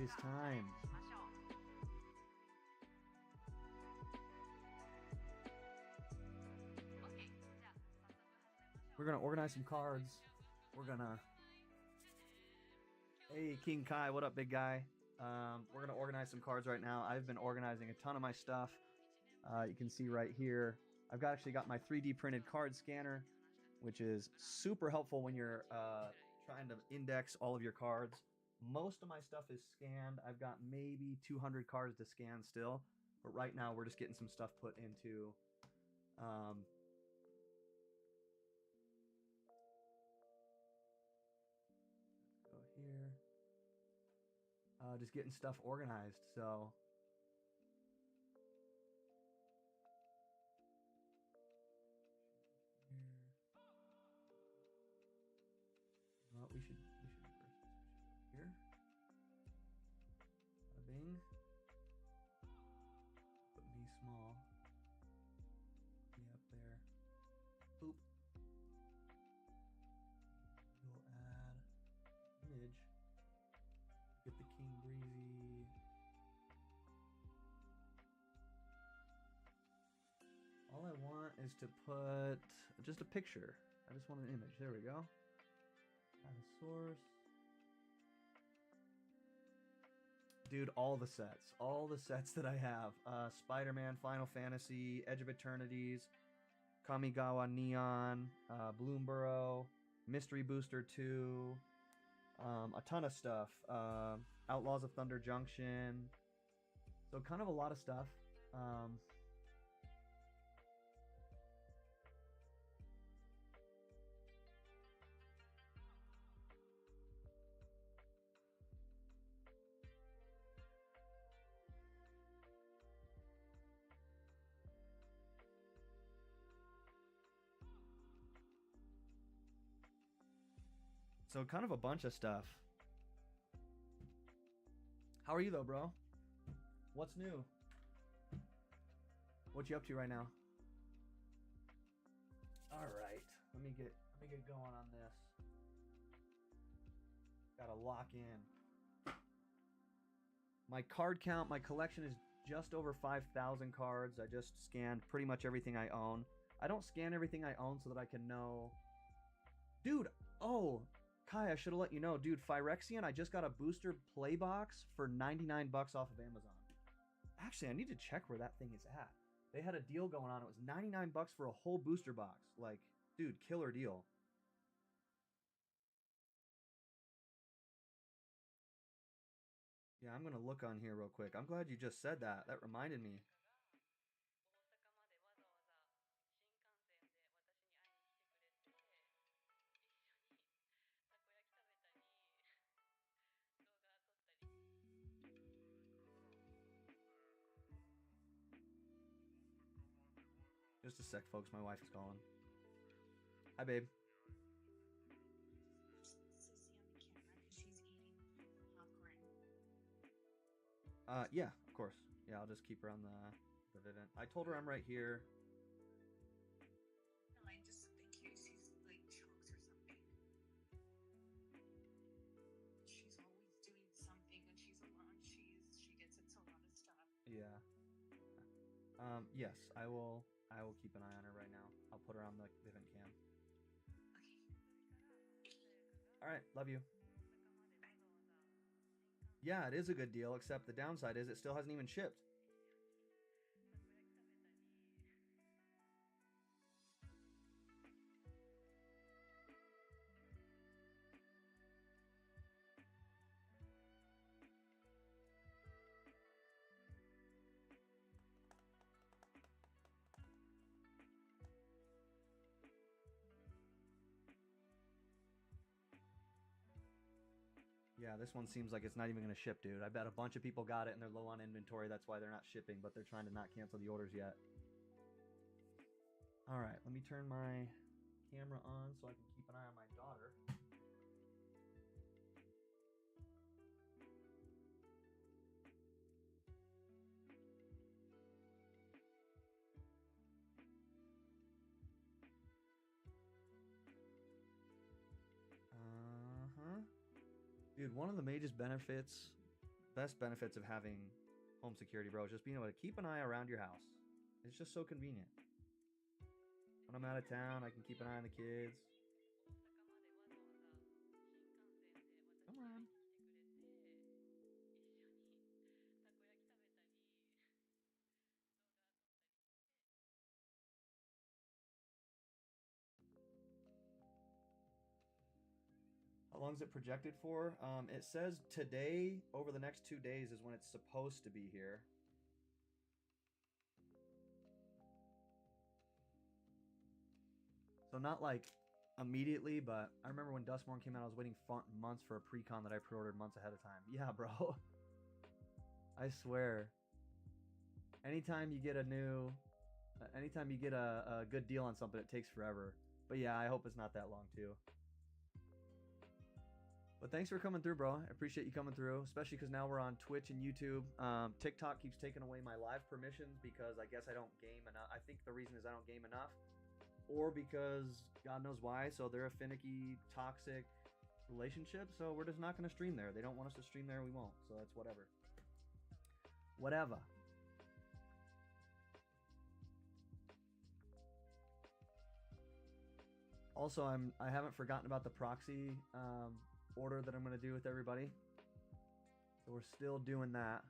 is time. We're gonna organize some cards. We're gonna... Hey, King Kai, what up, big guy? We're gonna organize some cards right now. I've been organizing a ton of my stuff. You can see right here, I've actually got my 3D printed card scanner, which is super helpful when you're trying to index all of your cards. Most of my stuff is scanned. I've got maybe 200 cards to scan still, but right now we're just getting some stuff put into go here. Just getting stuff organized. So here. Well, we should first go here. Bada bing. Put me small. Me up there. Boop. We'll add image. Get the King Breezy. All I want is to put just a picture. I just want an image. There we go. Add a source. Dude, all the sets that I have. Spider-Man, Final Fantasy, Edge of Eternities, Kamigawa Neon, Bloomborough, Mystery Booster 2, a ton of stuff. Outlaws of Thunder Junction. So kind of a lot of stuff. So kind of a bunch of stuff. How are you though, bro? What's new? What you up to right now? All right, let me get going on this. Gotta lock in. My card count, my collection is just over 5,000 cards. I just scanned pretty much everything I own. I don't scan everything I own so that I can know. Dude, oh, Kai, I should have let you know. Dude, Phyrexian, I just got a booster play box for 99 bucks off of Amazon. Actually, I need to check where that thing is at. They had a deal going on. It was 99 bucks for a whole booster box. Like, dude, killer deal. Yeah, I'm going to look on here real quick. I'm glad you just said that. That reminded me. Just a sec, folks. My wife is calling. Hi, babe. Sissy on the camera because she's eating popcorn. Yeah, of course. Yeah, I'll just keep her on the Vivint. I told her I'm right here. No, I just in case she's like choked or something. She's always doing something when she's alone. She gets into a lot of stuff. Yeah. Yes, I will keep an eye on her right now. I'll put her on the Vivint cam. Okay. All right, love you. Yeah, it is a good deal, except the downside is it still hasn't even shipped. Yeah, this one seems like it's not even going to ship, dude. I bet a bunch of people got it and they're low on inventory. That's why they're not shipping, but they're trying to not cancel the orders yet. All right, let me turn my camera on so I can keep an eye on my daughter. Dude, one of the major benefits best benefits of having home security, bro, is just being able to keep an eye around your house. It's just so convenient. When I'm out of town, I can keep an eye on the kids. Come on. How long is it projected for? It says today, over the next 2 days is when it's supposed to be here. So not like immediately, but I remember when Dustborn came out, I was waiting months for a pre-con that I pre-ordered months ahead of time. Yeah, bro. I swear. Anytime you get a good deal on something, it takes forever. But yeah, I hope it's not that long too. But thanks for coming through, bro. I appreciate you coming through, especially because now we're on Twitch and YouTube. TikTok keeps taking away my live permissions because I guess I don't game enough. I think the reason is I don't game enough, or because God knows why. So they're a finicky, toxic relationship. So we're just not going to stream there. They don't want us to stream there. We won't. So that's whatever. Whatever. Also, I haven't forgotten about the proxy order that I'm going to do with everybody. So we're still doing that.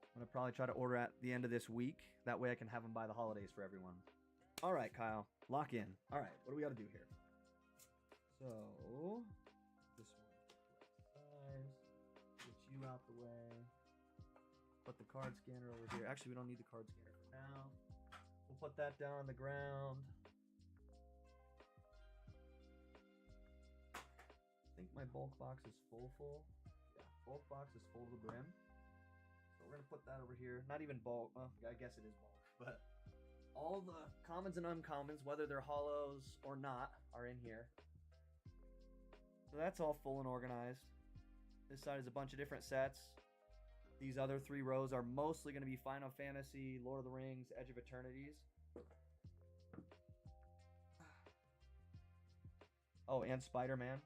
I'm going to probably try to order at the end of this week. That way I can have them by the holidays for everyone. All right, Kyle. Lock in. All right, what do we got to do here? So, this one. Size. Get you out the way. Put the card scanner over here. Actually, we don't need the card scanner for now. We'll put that down on the ground. I think my bulk box is full. Yeah, bulk box is full to the brim. So we're going to put that over here. Not even bulk. Well, I guess it is bulk. But all the commons and uncommons, whether they're hollows or not, are in here. So that's all full and organized. This side is a bunch of different sets. These other 3 rows are mostly going to be Final Fantasy, Lord of the Rings, Edge of Eternities. Oh, and Spider-Man.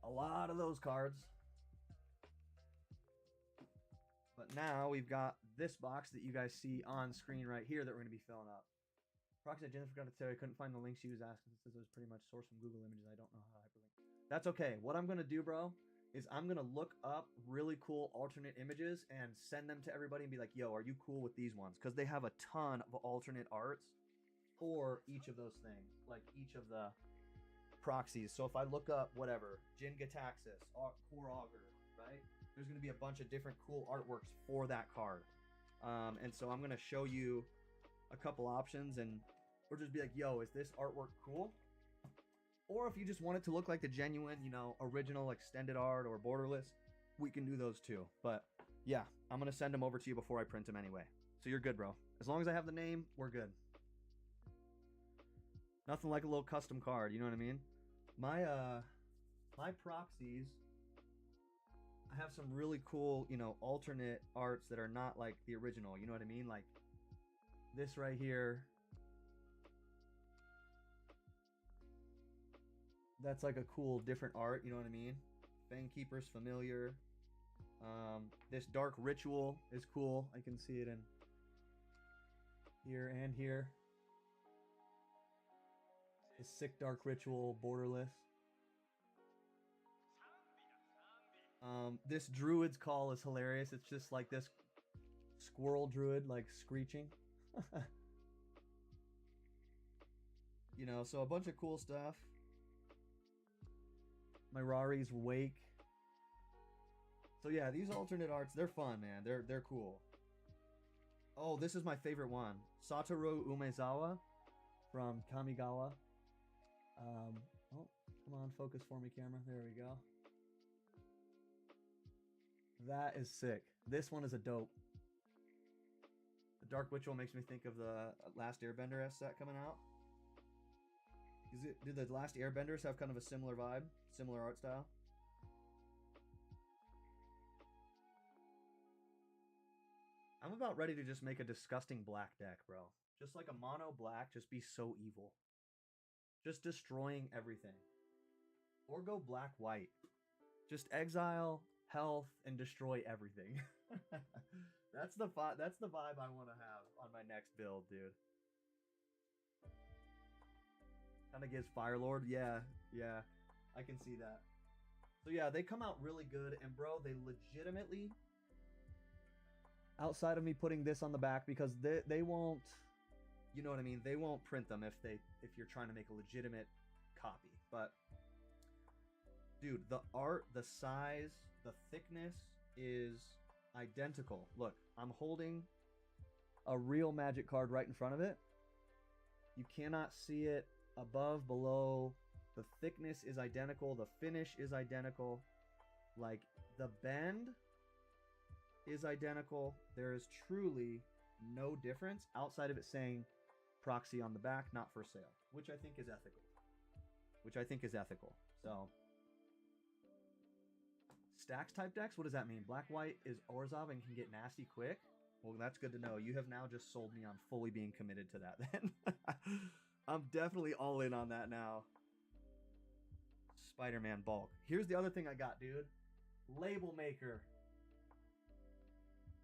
A lot of those cards. But now we've got this box that you guys see on screen right here that we're going to be filling up. Proxy Jennifer forgot to tell you I couldn't find the link she was asking. It says it was pretty much sourced from Google Images. I don't know how to hyperlink. That's okay. What I'm going to do, bro, is I'm going to look up really cool alternate images and send them to everybody and be like, yo, are you cool with these ones? Because they have a ton of alternate arts for each of those things, like each of the proxies. So if I look up whatever, Jin Gataxis, Core Augur, right? There's going to be a bunch of different cool artworks for that card. And so I'm going to show you a couple options and or just be like, yo, is this artwork cool? Or if you just want it to look like the genuine, you know, original extended art or borderless, we can do those too. But yeah, I'm going to send them over to you before I print them anyway. So you're good, bro. As long as I have the name, we're good. Nothing like a little custom card, you know what I mean? My proxies, I have some really cool, you know, alternate arts that are not like the original, you know what I mean? Like this right here. That's like a cool different art, you know what I mean? Fangkeeper's familiar. This Dark Ritual is cool. I can see it in here and here. The Sick Dark Ritual, borderless. This Druid's Call is hilarious. It's just like this squirrel druid, like screeching. You know, so a bunch of cool stuff. My Rari's Wake. So yeah, these alternate arts, they're fun, man. They're cool. Oh, this is my favorite one. Satoru Umezawa from Kamigawa. Oh, come on, focus for me, camera. There we go. That is sick. This one is a dope. The Dark Ritual makes me think of the Last Airbender set coming out. Do the Last Airbenders have kind of a similar vibe? Similar art style? I'm about ready to just make a disgusting black deck, bro. Just like a mono black, just be so evil. Just destroying everything. Or go black-white. Just exile, health, and destroy everything. That's the vibe I want to have on my next build, dude. Kind of gives Firelord. Yeah, yeah. I can see that. So yeah, they come out really good, and bro, they legitimately, outside of me putting this on the back, because they won't, you know what I mean, they won't print them if you're trying to make a legitimate copy. But dude, the art, the size, the thickness is identical. Look, I'm holding a real Magic card right in front of it. You cannot see it above, below. The thickness is identical. The finish is identical. Like, the bend is identical. There is truly no difference outside of it saying proxy on the back, not for sale, which I think is ethical. So, stacks type decks, what does that mean? Black white is Orzhov and can get nasty quick? Well, that's good to know. You have now just sold me on fully being committed to that then. I'm definitely all in on that now. Spider-Man bulk. Here's the other thing I got, dude. Label maker.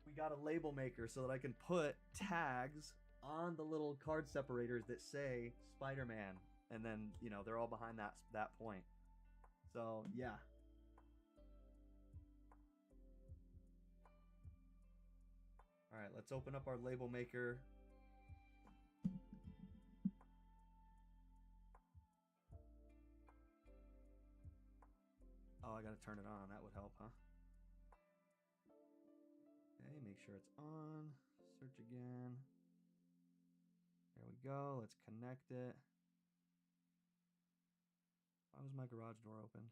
We got a label maker so that I can put tags on the little card separators that say Spider-Man. And then, you know, they're all behind that point. So, yeah. All right, let's open up our label maker. Oh, I gotta turn it on. That would help, huh? Okay, make sure it's on. Search again. There we go. Let's connect it. Why was my garage door opened?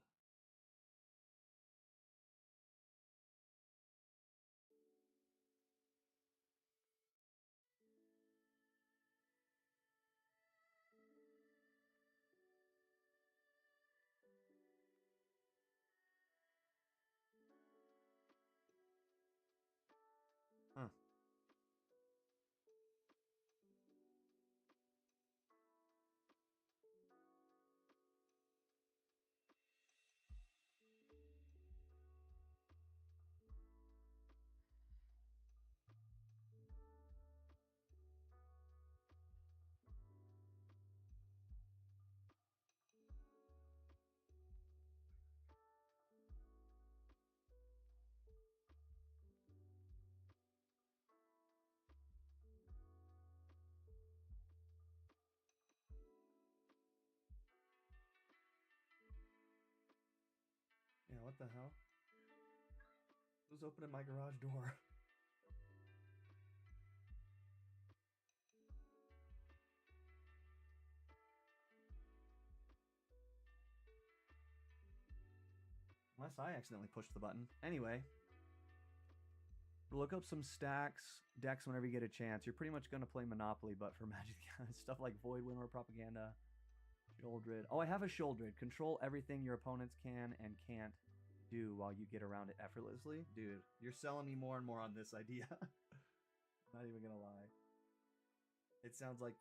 Huh. Yeah, what the hell? Who's opening my garage door? Unless I accidentally pushed the button. Anyway, look up some stacks, decks whenever you get a chance. You're pretty much going to play Monopoly, but for Magic, stuff like Void, Winter Propaganda, Sholdred. Oh, I have a Sholdred. Control everything your opponents can and can't do while you get around it effortlessly. Dude, you're selling me more and more on this idea. Not even going to lie. It sounds like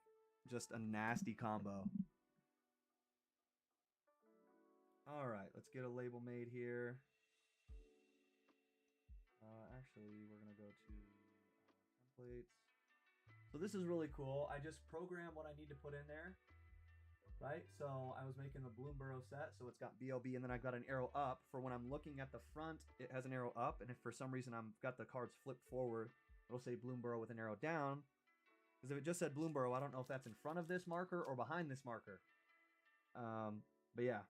just a nasty combo. All right, let's get a label made here. Actually, we're going to go to templates. So this is really cool. I just program what I need to put in there, right? So I was making the Bloomborough set, so it's got BOB, and then I've got an arrow up for when I'm looking at the front, it has an arrow up, and if for some reason I've got the cards flipped forward, it'll say Bloomborough with an arrow down. Because if it just said Bloomborough, I don't know if that's in front of this marker or behind this marker. But yeah,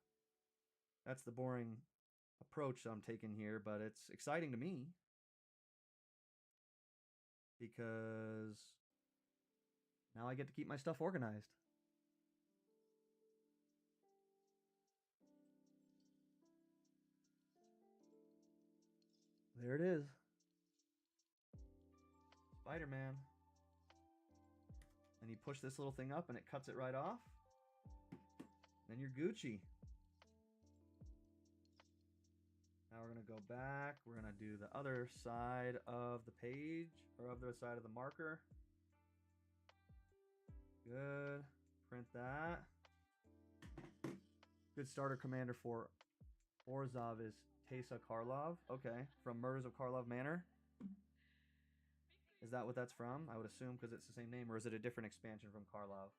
that's the boring approach I'm taking here, but it's exciting to me because now I get to keep my stuff organized. There it is. Spider-Man. And you push this little thing up and it cuts it right off. Then you're Gucci. Now we're going to go back. We're going to do the other side of the page, or of the side of the marker. Good. Print that. Good starter commander for Orzhov is Tessa Karlov. Okay, from Murders of Karlov Manor. Is that what that's from? I would assume because it's the same name, or is it a different expansion from Karlov?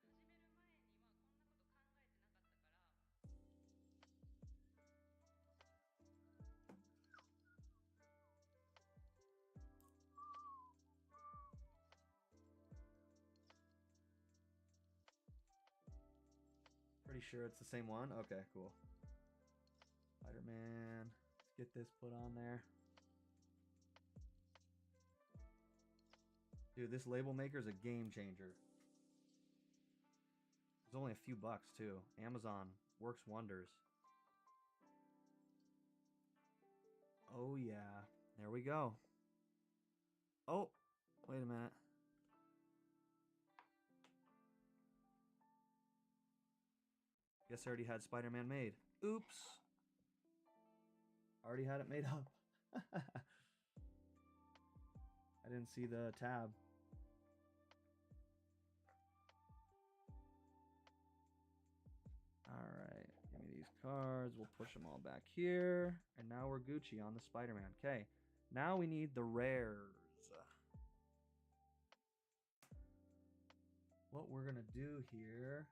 Pretty sure it's the same one. Okay, cool. Spider-Man. Let's get this put on there. Dude, this label maker is a game changer. It's only a few bucks too. Amazon works wonders. Oh yeah. There we go. Oh, wait a minute. Guess I already had Spider-Man made. Oops. Already had it made up. I didn't see the tab. Alright, give me these cards. We'll push them all back here. And now we're Gucci on the Spider-Man. Okay, now we need the rares. What we're going to do here...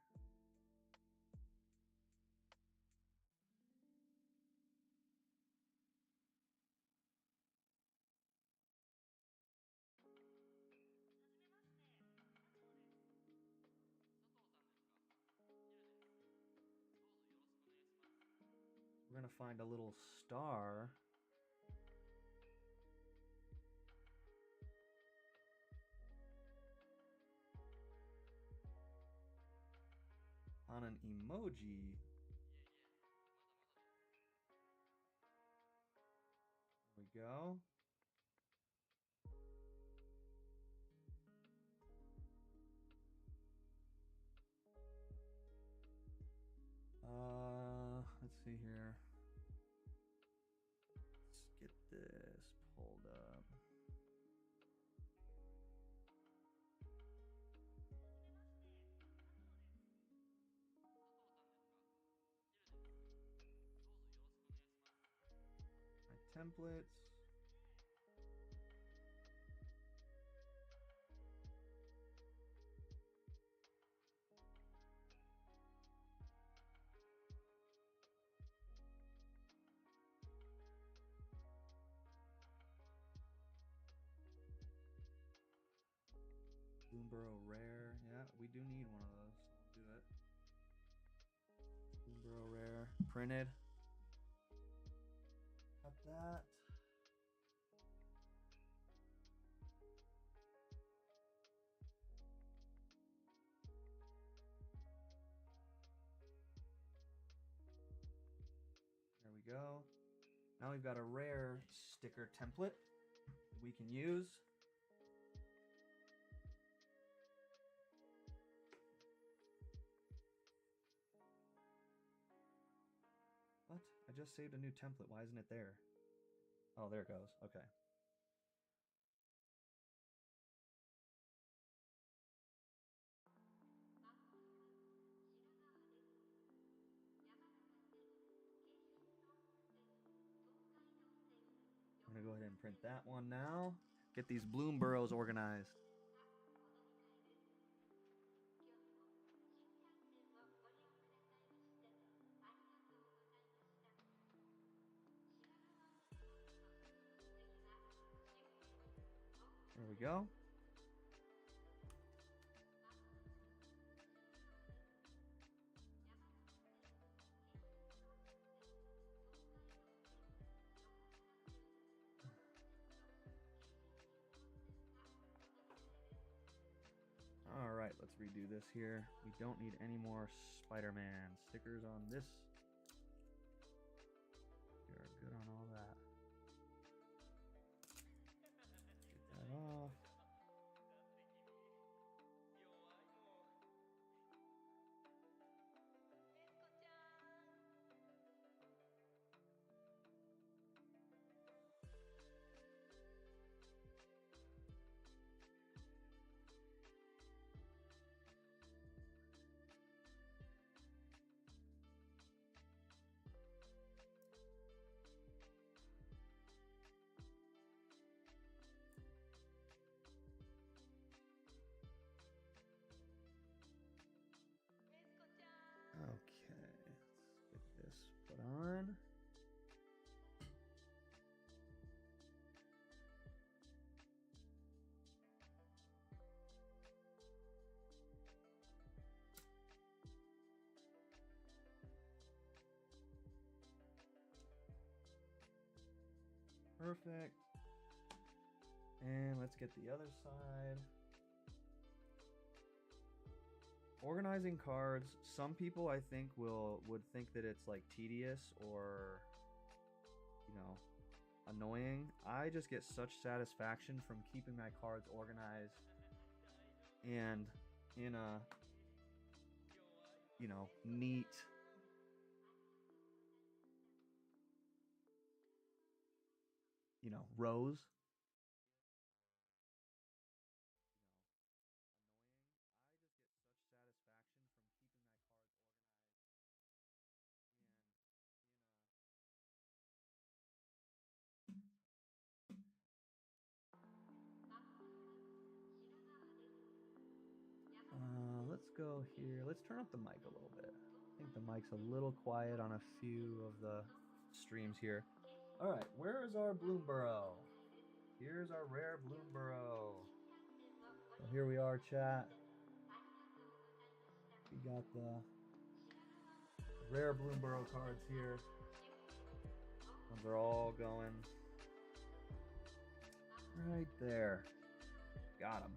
We're going to find a little star. On an emoji. There we go. Let's see here. Let's get this pulled up. My templates. Bloomborough Rare. Yeah, we do need one of those, so we'll do it. Bloomborough Rare. Printed. Got that. There we go. Now we've got a rare sticker template we can use. What? I just saved a new template. Why isn't it there? Oh, there it goes. Okay. I'm going to go ahead and print that one now. Get these bloom burrows organized. There we go. All right, let's redo this here. We don't need any more Spider-Man stickers on this. We are good on all that. Get that off. Perfect. And let's get the other side. Organizing cards. Some people I think would think that it's like tedious or, you know, annoying. I just get such satisfaction from keeping my cards organized and in a, you know, neat, you know, rows. Let's go here. Let's turn up the mic a little bit. I think the mic's a little quiet on a few of the streams here. All right, where is our Bloomborough? Here's our rare Bloomborough. So here we are, chat. We got the rare Bloomborough cards here. Those are all going right there. Got them.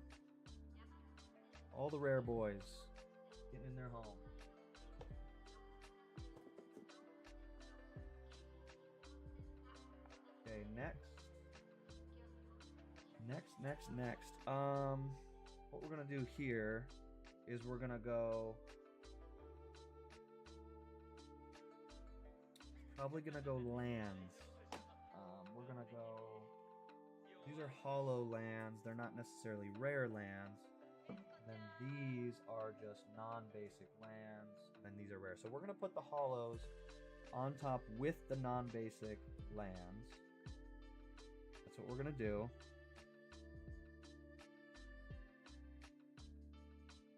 All the rare boys getting in their home. Okay, next. What we're gonna do here is we're gonna go. Probably gonna go lands. We're gonna go. These are hollow lands. They're not necessarily rare lands. Then these are just non-basic lands. Then these are rare. So we're gonna put the hollows on top with the non-basic lands. That's what we're gonna do.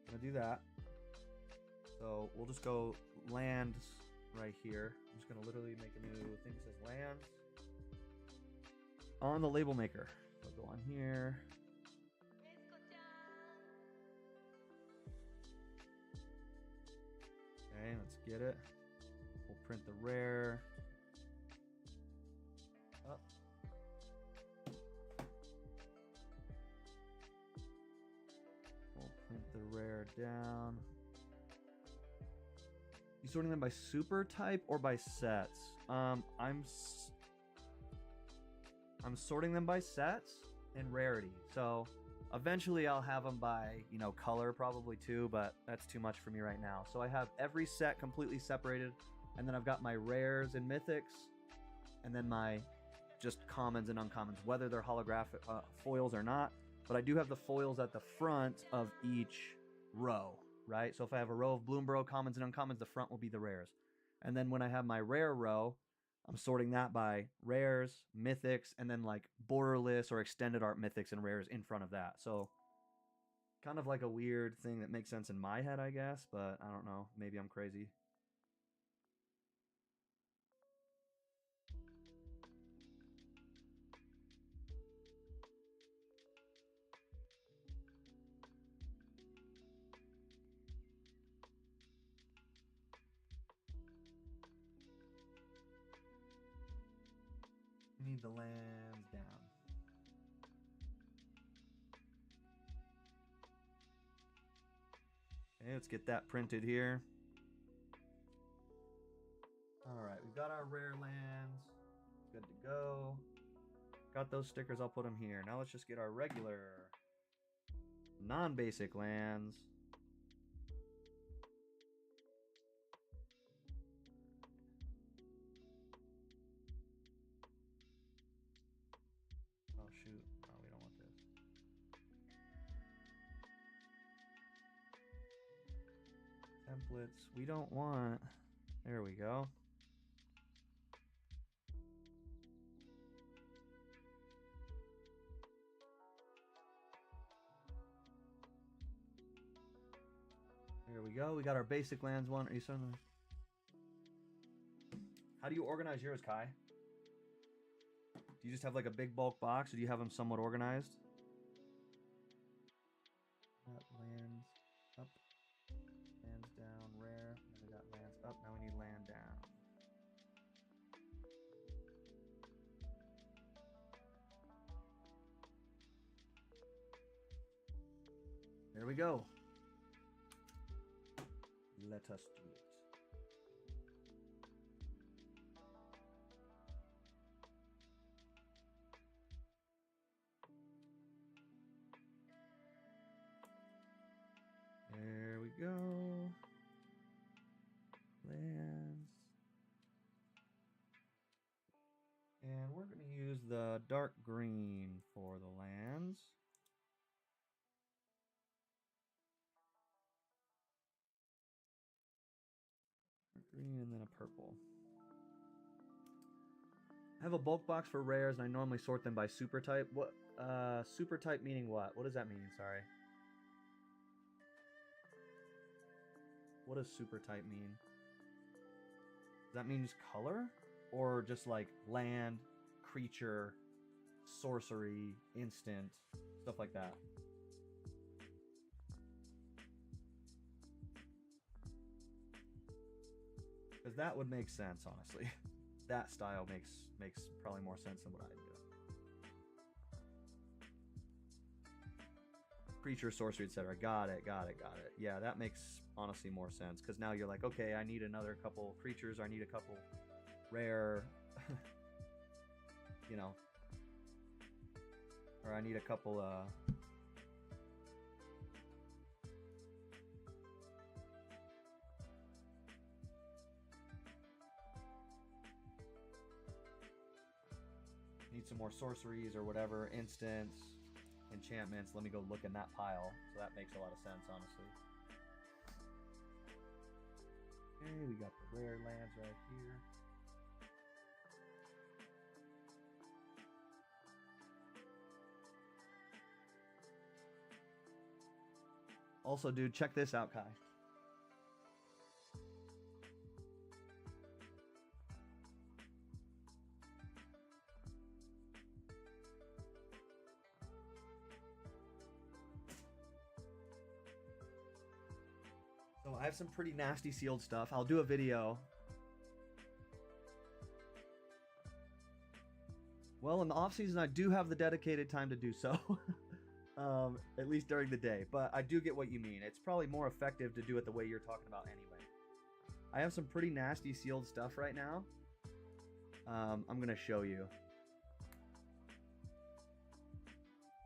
Gonna do that. So we'll just go lands right here. I'm just gonna literally make a new thing that says lands on the label maker. So go on here. Okay, let's get it. We'll print the rare. Up. We'll print the rare down. You sorting them by super type or by sets? I'm sorting them by sets and rarity. So eventually I'll have them by, you know, color probably too, but that's too much for me right now. So I have every set completely separated, and then I've got my rares and mythics, and then my just commons and uncommons, whether they're holographic foils or not. But I do have the foils at the front of each row, right? So if I have a row of Bloomborough commons and uncommons, the front will be the rares. And then when I have my rare row, I'm sorting that by rares, mythics, and then like borderless or extended art mythics and rares in front of that. So kind of like a weird thing that makes sense in my head, I guess, but I don't know. Maybe I'm crazy. Need the lands down. Okay, let's get that printed here. All right, we've got our rare lands. Good to go. Got those stickers, I'll put them here. Now let's just get our regular non-basic lands. Oh shoot, oh, we don't want this. Templates, we don't want, there we go. There we go. We got our basic lands one. Are you starting? How do you organize yours, Kai? Do you just have like a big bulk box, or do you have them somewhat organized? Got lands up, lands down, rare. Then we got lands up. Now we need land down. we go. Let us do it. There we go. Lands. And we're going to use the dark green for the lands. Green and then a purple. I have a bulk box for rares and I normally sort them by super type. What super type meaning what? What does that mean? Sorry. What does super type mean? Does that mean just color? Or just like land, creature, sorcery, instant, stuff like that? Because that would make sense, honestly. That style makes probably more sense than what I do. Creature, sorcery, etc. Got it. Yeah, that makes honestly more sense. Because now you're like, okay, I need another couple creatures. Or I need a couple rare, you know. Or I need a couple, need some more sorceries or whatever, instants, enchantments. Let me go look in that pile. So that makes a lot of sense, honestly. Okay, we got the rare lands right here. Also, dude, check this out, Kai. So I have some pretty nasty sealed stuff. I'll do a video. Well, in the off season, I do have the dedicated time to do so. At least during the day. But I do get what you mean. It's probably more effective to do it the way you're talking about anyway. I have some pretty nasty sealed stuff right now. I'm going to show you.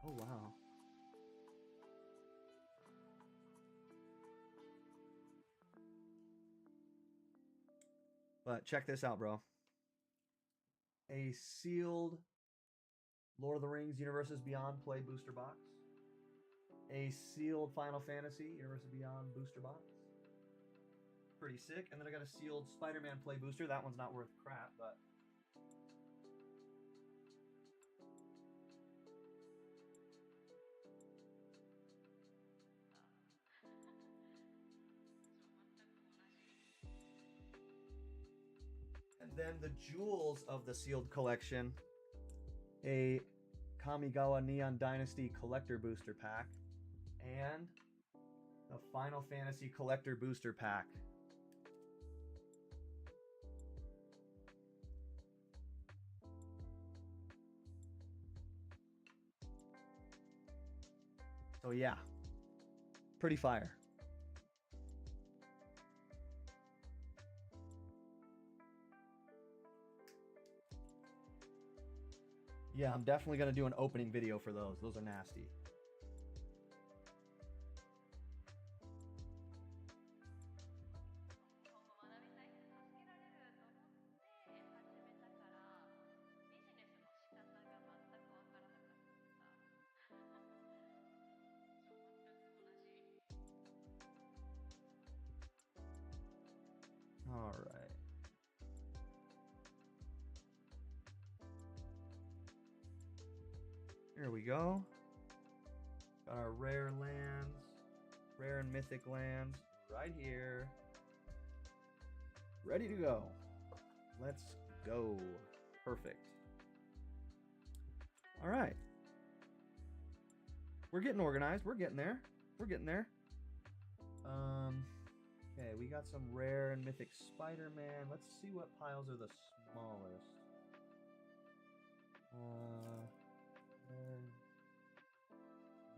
Oh, wow. But check this out, bro. A sealed Lord of the Rings Universes Beyond Play booster box. A sealed Final Fantasy Universes Beyond booster box. Pretty sick. And then I got a sealed Spider-Man Play booster. That one's not worth crap, but... And then the jewels of the sealed collection, a Kamigawa Neon Dynasty Collector Booster Pack, and the Final Fantasy Collector Booster Pack. So yeah, pretty fire. Yeah, I'm definitely going to do an opening video for those. Those are nasty. All right. Here we go. Got our rare lands, rare and mythic lands right here. Ready to go. Let's go. Perfect. All right. We're getting organized. We're getting there. We're getting there. Okay, we got some rare and mythic Spider-Man. Let's see what piles are the smallest.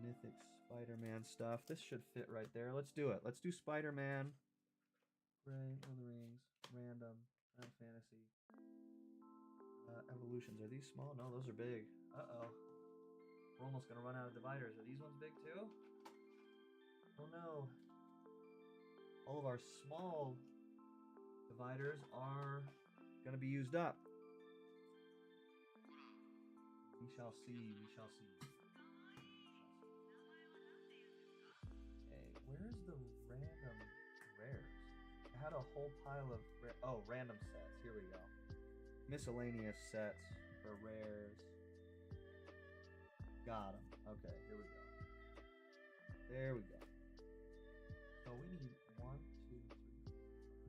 Rare, Mythic Spider-Man stuff. This should fit right there. Let's do it. Let's do Spider-Man. Ray, Lord of the Rings, random, Final Fantasy. Evolutions. Are these small? No, those are big. Uh-oh. We're almost going to run out of dividers. Are these ones big too? Oh no. All of our small dividers are going to be used up. We shall see. We shall see. Okay, where's the random rares? I had a whole pile of random sets. Here we go. Miscellaneous sets for rares. Got them. Okay, here we go. There we go. So we need 1, 2,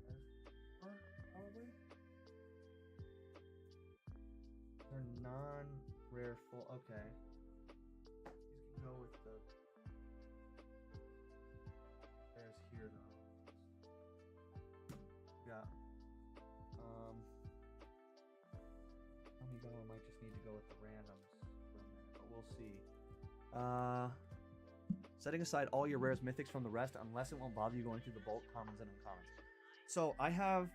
3, 4, probably. They're non-rare full. Okay. These can go with the rares here though. Yeah. I might just need to go with the randoms for a minute, but we'll see. Setting aside all your rares mythics from the rest, unless it won't bother you going through the bulk commons and uncommons. So I have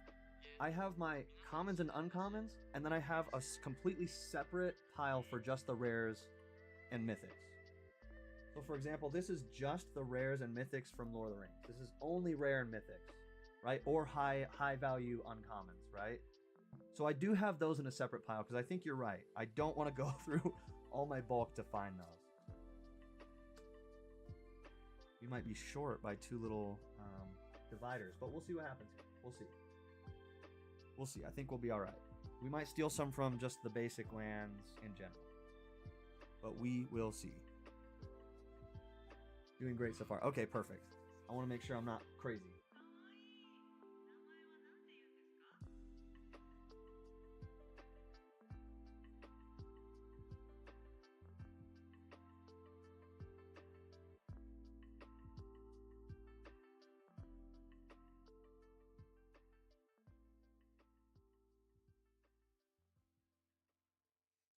my commons and uncommons, and then I have a completely separate pile for just the rares and mythics. So for example, this is just the rares and mythics from Lord of the Rings. This is only rare and mythics, right? Or high value uncommons, right? So I do have those in a separate pile because I think you're right. I don't want to go through all my bulk to find those. We might be short by 2 little dividers, but we'll see what happens here. We'll see. We'll see. I think we'll be all right. We might steal some from just the basic lands in general, but we will see. Doing great so far. Okay, perfect. I want to make sure I'm not crazy.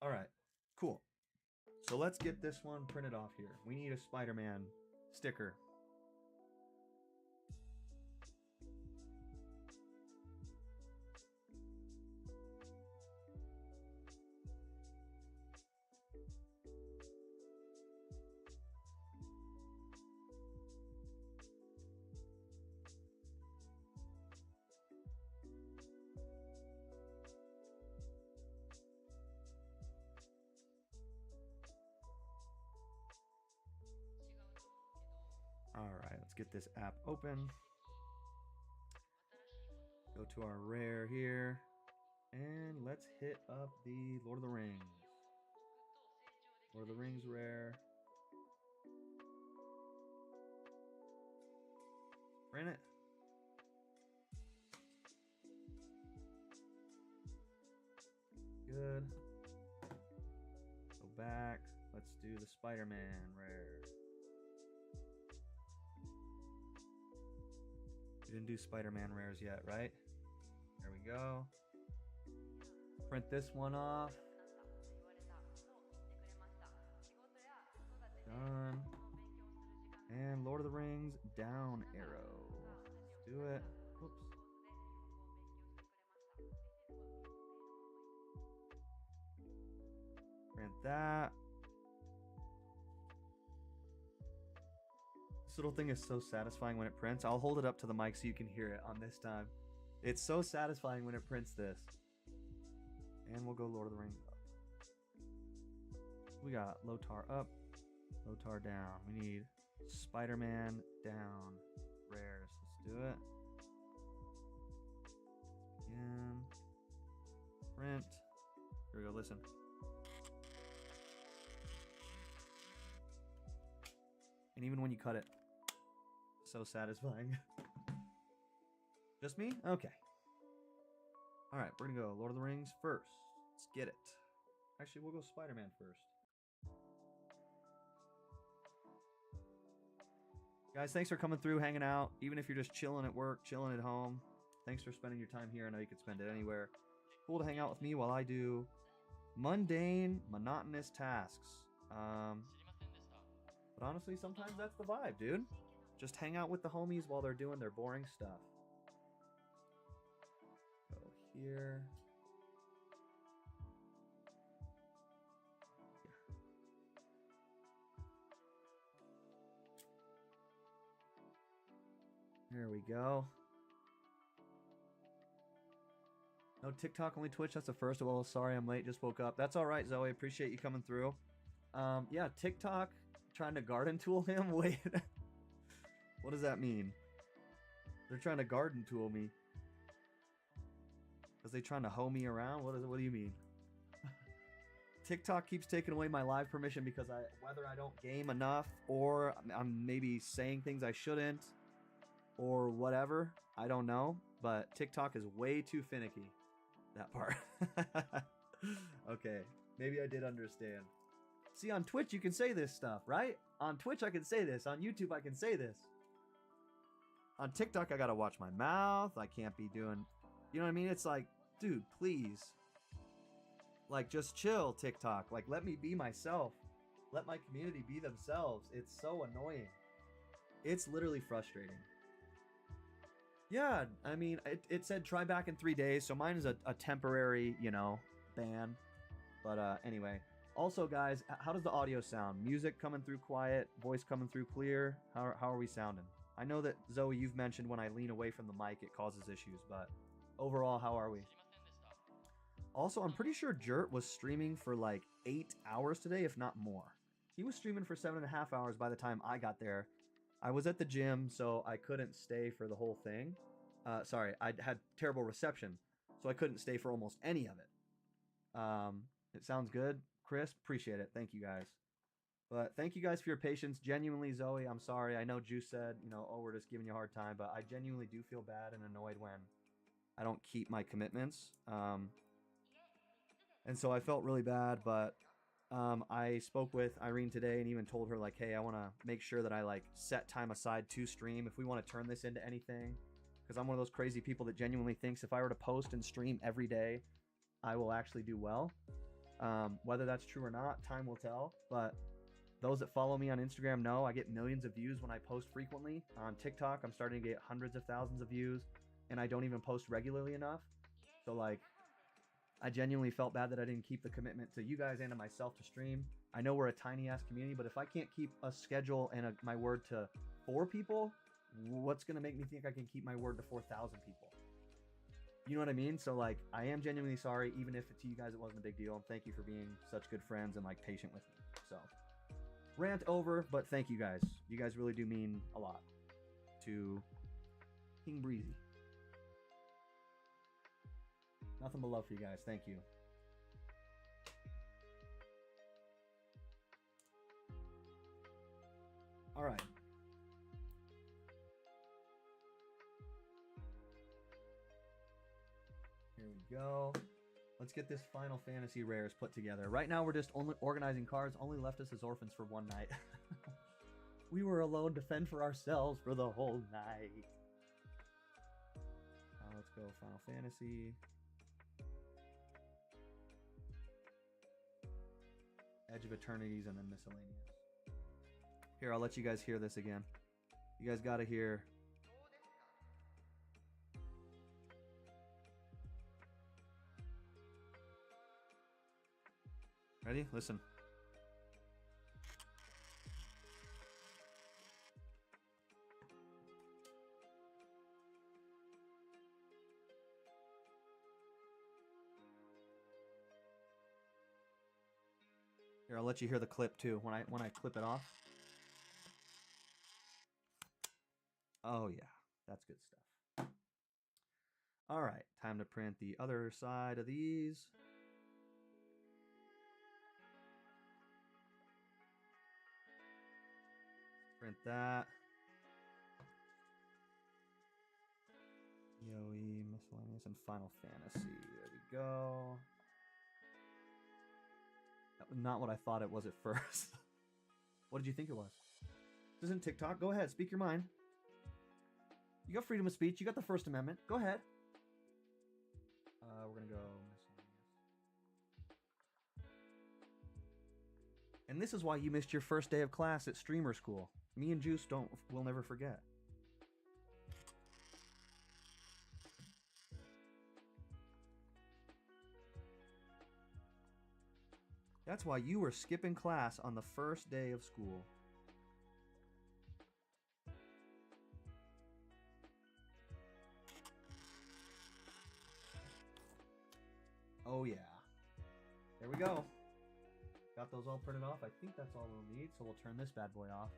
All right, cool. So let's get this one printed off here. We need a Spider-Man sticker. All right, let's get this app open. Go to our rare here, and let's hit up the Lord of the Rings. Lord of the Rings rare. Print it. Good. Go back. Let's do the Spider-Man rare. We didn't do Spider-Man rares yet, right? There we go. Print this one off. Done. And Lord of the Rings down arrow. Let's do it. Whoops. Print that. This little thing is so satisfying when it prints. I'll hold it up to the mic so you can hear it on this time. It's so satisfying when it prints this. And we'll go Lord of the Rings up. We got Lotar up, Lotar down. We need Spider-Man down. Rares. Let's do it. Again. Print. Here we go, listen. And even when you cut it, so satisfying. Just me? Okay. All right, we're gonna go Lord of the Rings first. Let's get it. Actually, we'll go Spider-Man first. Guys, thanks for coming through, hanging out. Even if you're just chilling at work, chilling at home. Thanks for spending your time here. I know you could spend it anywhere. Cool to hang out with me while I do mundane, monotonous tasks. But But honestly, sometimes that's the vibe, dude. Just hang out with the homies while they're doing their boring stuff. Go here. There we go. No TikTok, only Twitch. That's the first. Well, sorry, I'm late. Just woke up. That's all right, Zoe. Appreciate you coming through. Yeah, TikTok. Trying to garden tool him. Wait. What does that mean? They're trying to garden tool me. Is they trying to hoe me around? What do you mean? TikTok keeps taking away my live permission because whether I don't game enough or I'm maybe saying things I shouldn't or whatever. I don't know. But TikTok is way too finicky. That part. Okay. Maybe I did understand. See, on Twitch, you can say this stuff, right? On Twitch, I can say this. On YouTube, I can say this. On TikTok, I gotta watch my mouth. I can't be doing... You know what I mean? It's like, dude, please. Like, just chill, TikTok. Like, let me be myself. Let my community be themselves. It's so annoying. It's literally frustrating. Yeah, I mean, it said try back in 3 days, so mine is a temporary, you know, ban. But anyway. Also, guys, how does the audio sound? Music coming through quiet, voice coming through clear? How are we sounding? I know that, Zoe, you've mentioned when I lean away from the mic, it causes issues, but overall, how are we? Also, I'm pretty sure Jert was streaming for like 8 hours today, if not more. He was streaming for 7.5 hours by the time I got there. I was at the gym, so I couldn't stay for the whole thing. Sorry, I had terrible reception, so I couldn't stay for almost any of it. It sounds good. Chris, appreciate it. Thank you guys. But thank you guys for your patience. Genuinely, Zoe, I'm sorry. I know Juice said, you know, oh, we're just giving you a hard time, but I genuinely do feel bad and annoyed when I don't keep my commitments. And so I felt really bad, but I spoke with Irene today and even told her, like, hey, I want to make sure that I, like, set time aside to stream if we want to turn this into anything. Because I'm one of those crazy people that genuinely thinks if I were to post and stream every day, I will actually do well. Whether that's true or not, time will tell. But those that follow me on Instagram know I get millions of views when I post frequently. On TikTok, I'm starting to get hundreds of thousands of views, and I don't even post regularly enough. So, like, I genuinely felt bad that I didn't keep the commitment to you guys and to myself to stream. I know we're a tiny-ass community, but if I can't keep a schedule and my word to 4 people, what's going to make me think I can keep my word to 4,000 people? You know what I mean? So, like, I am genuinely sorry, even if to you guys it wasn't a big deal. And thank you for being such good friends and, like, patient with me. So, rant over, but thank you guys. You guys really do mean a lot to King Breezy. Nothing but love for you guys. Thank you. All right. Here we go. Let's get this Final Fantasy Rares put together. Right now, we're just only organizing cards. Only left us as orphans for one night. We were alone to fend for ourselves for the whole night. Let's go Final Fantasy. Edge of Eternities, and then miscellaneous. Here, I'll let you guys hear this again. You guys gotta hear. Ready? Listen. Here, I'll let you hear the clip too when I clip it off. Oh yeah, that's good stuff. All right, time to print the other side of these. Print that. Yoe, miscellaneous, and Final Fantasy. There we go. That was not what I thought it was at first. What did you think it was? This isn't TikTok. Go ahead, speak your mind. You got freedom of speech. You got the First Amendment. Go ahead. We're gonna go miscellaneous. And this is why you missed your first day of class at streamer school. Me and Juice will never forget. That's why you were skipping class on the first day of school. Oh yeah. There we go. Got those all printed off. I think that's all we'll need, so we'll turn this bad boy off.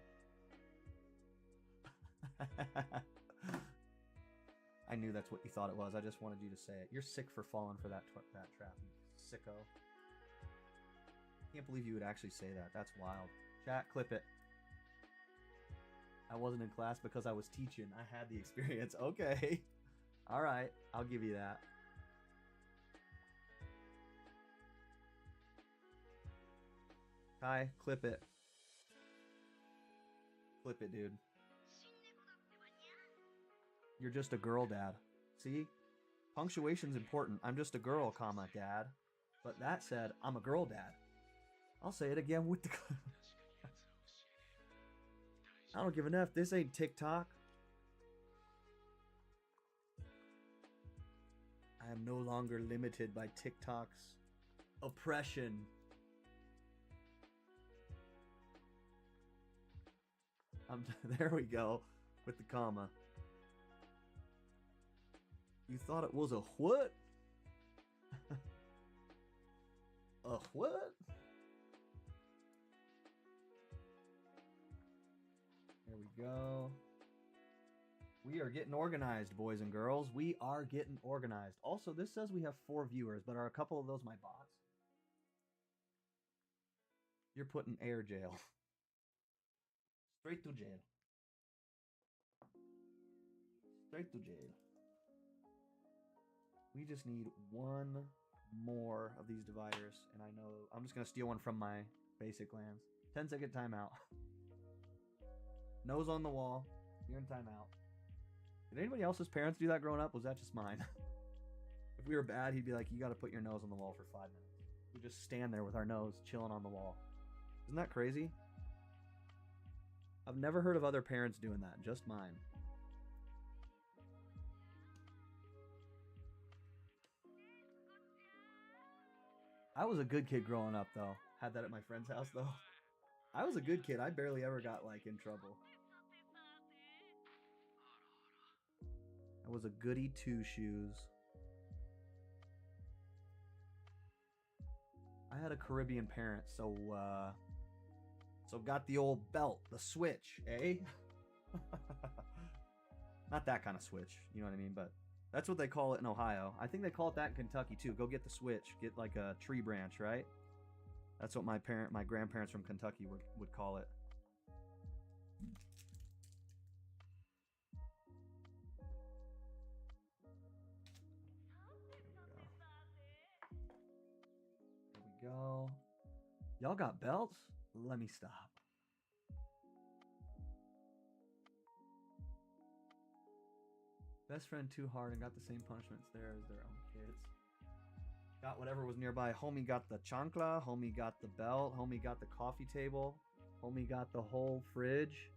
I knew that's what you thought it was. I just wanted you to say it. You're sick for falling for that trap, you sicko. Can't believe you would actually say that. That's wild. Chat, clip it. I wasn't in class because I was teaching. I had the experience. Okay. All right. I'll give you that. Kai, clip it. Clip it, dude. You're just a girl, Dad. See? Punctuation's important. I'm just a girl, comma, Dad. But that said, I'm a girl, Dad. I'll say it again with the... I don't give an F. This ain't TikTok. I am no longer limited by TikTok's oppression. There we go. With the comma. You thought it was a what? A what? There we go. We are getting organized, boys and girls. We are getting organized. Also, this says we have 4 viewers, but are a couple of those my bots? You're put in air jail. Straight to jail. Straight to jail. We just need 1 more of these dividers, and I know I'm just gonna steal one from my basic lands. 10-second timeout. Nose on the wall. You're in timeout. Did anybody else's parents do that growing up? Was that just mine? If we were bad, he'd be like, you gotta put your nose on the wall for 5 minutes. We just stand there with our nose chilling on the wall. Isn't that crazy? I've never heard of other parents doing that, just mine. I was a good kid growing up, though. Had that at my friend's house, though. I was a good kid. I barely ever got, like, in trouble. I was a goody two-shoes. I had a Caribbean parent, so got the old belt, the switch, eh? Not that kind of switch, you know what I mean? But that's what they call it in Ohio. I think they call it that in Kentucky, too. Go get the switch. Get, like, a tree branch, right? That's what my grandparents from Kentucky would call it. There we go. Y'all got belts? Let me stop. Best friend too hard and got the same punishments there as their own kids. Got whatever was nearby. Homie got the chancla. Homie got the belt. Homie got the coffee table. Homie got the whole fridge.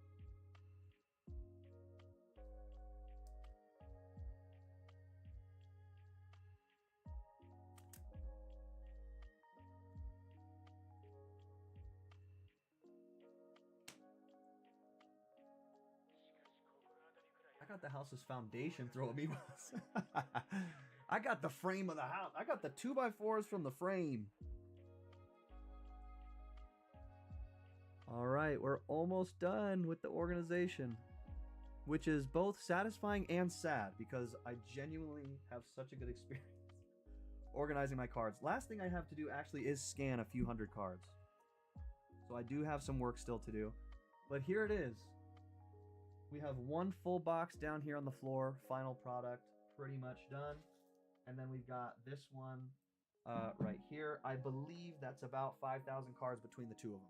I got the house's foundation throwing me. I got the frame of the house. I got the 2x4s from the frame. All right, we're almost done with the organization, which is both satisfying and sad because I genuinely have such a good experience organizing my cards. Last thing I have to do actually is scan a few hundred cards. So I do have some work still to do, but here it is. We have 1 full box down here on the floor, final product, pretty much done. And then we've got this one right here. I believe that's about 5,000 cards between the 2 of them.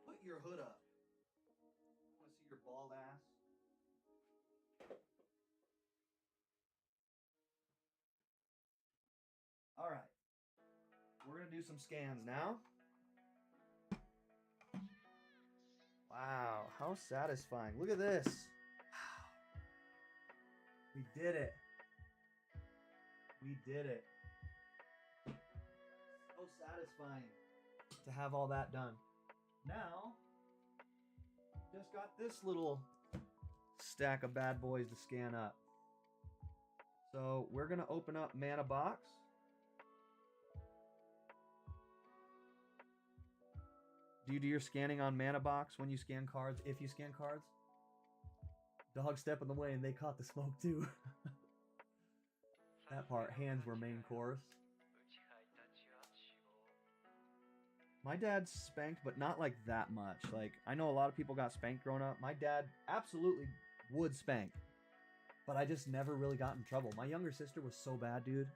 Put your hood up. I want to see your bald ass. gonna do some scans now. Wow, how satisfying. Look at this. We did it. We did it. So satisfying to have all that done. Now, just got this little stack of bad boys to scan up. So we're gonna open up Mana Box. Do you do your scanning on Mana Box when you scan cards? If you scan cards? Dog step in the way and they caught the smoke too. That part, hands were main course. My dad spanked, but not like that much. Like, I know a lot of people got spanked growing up. My dad absolutely would spank, but I just never really got in trouble. My younger sister was so bad, dude.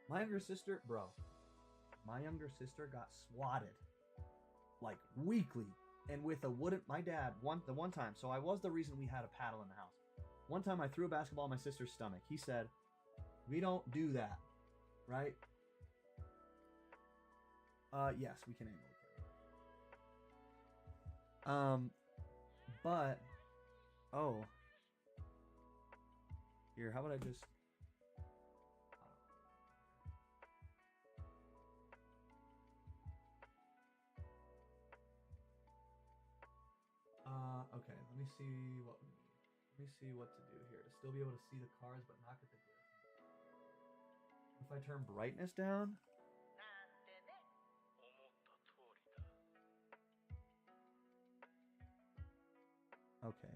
My younger sister got swatted like weekly, and with a wooden. My dad the one time. So I was the reason we had a paddle in the house. One time I threw a basketball in my sister's stomach. He said, "We don't do that, right?" Yes, we can angle it. But here, how about I just okay, let me see what to do here to still be able to see the cards but not get the gift. If I turn brightness down, okay,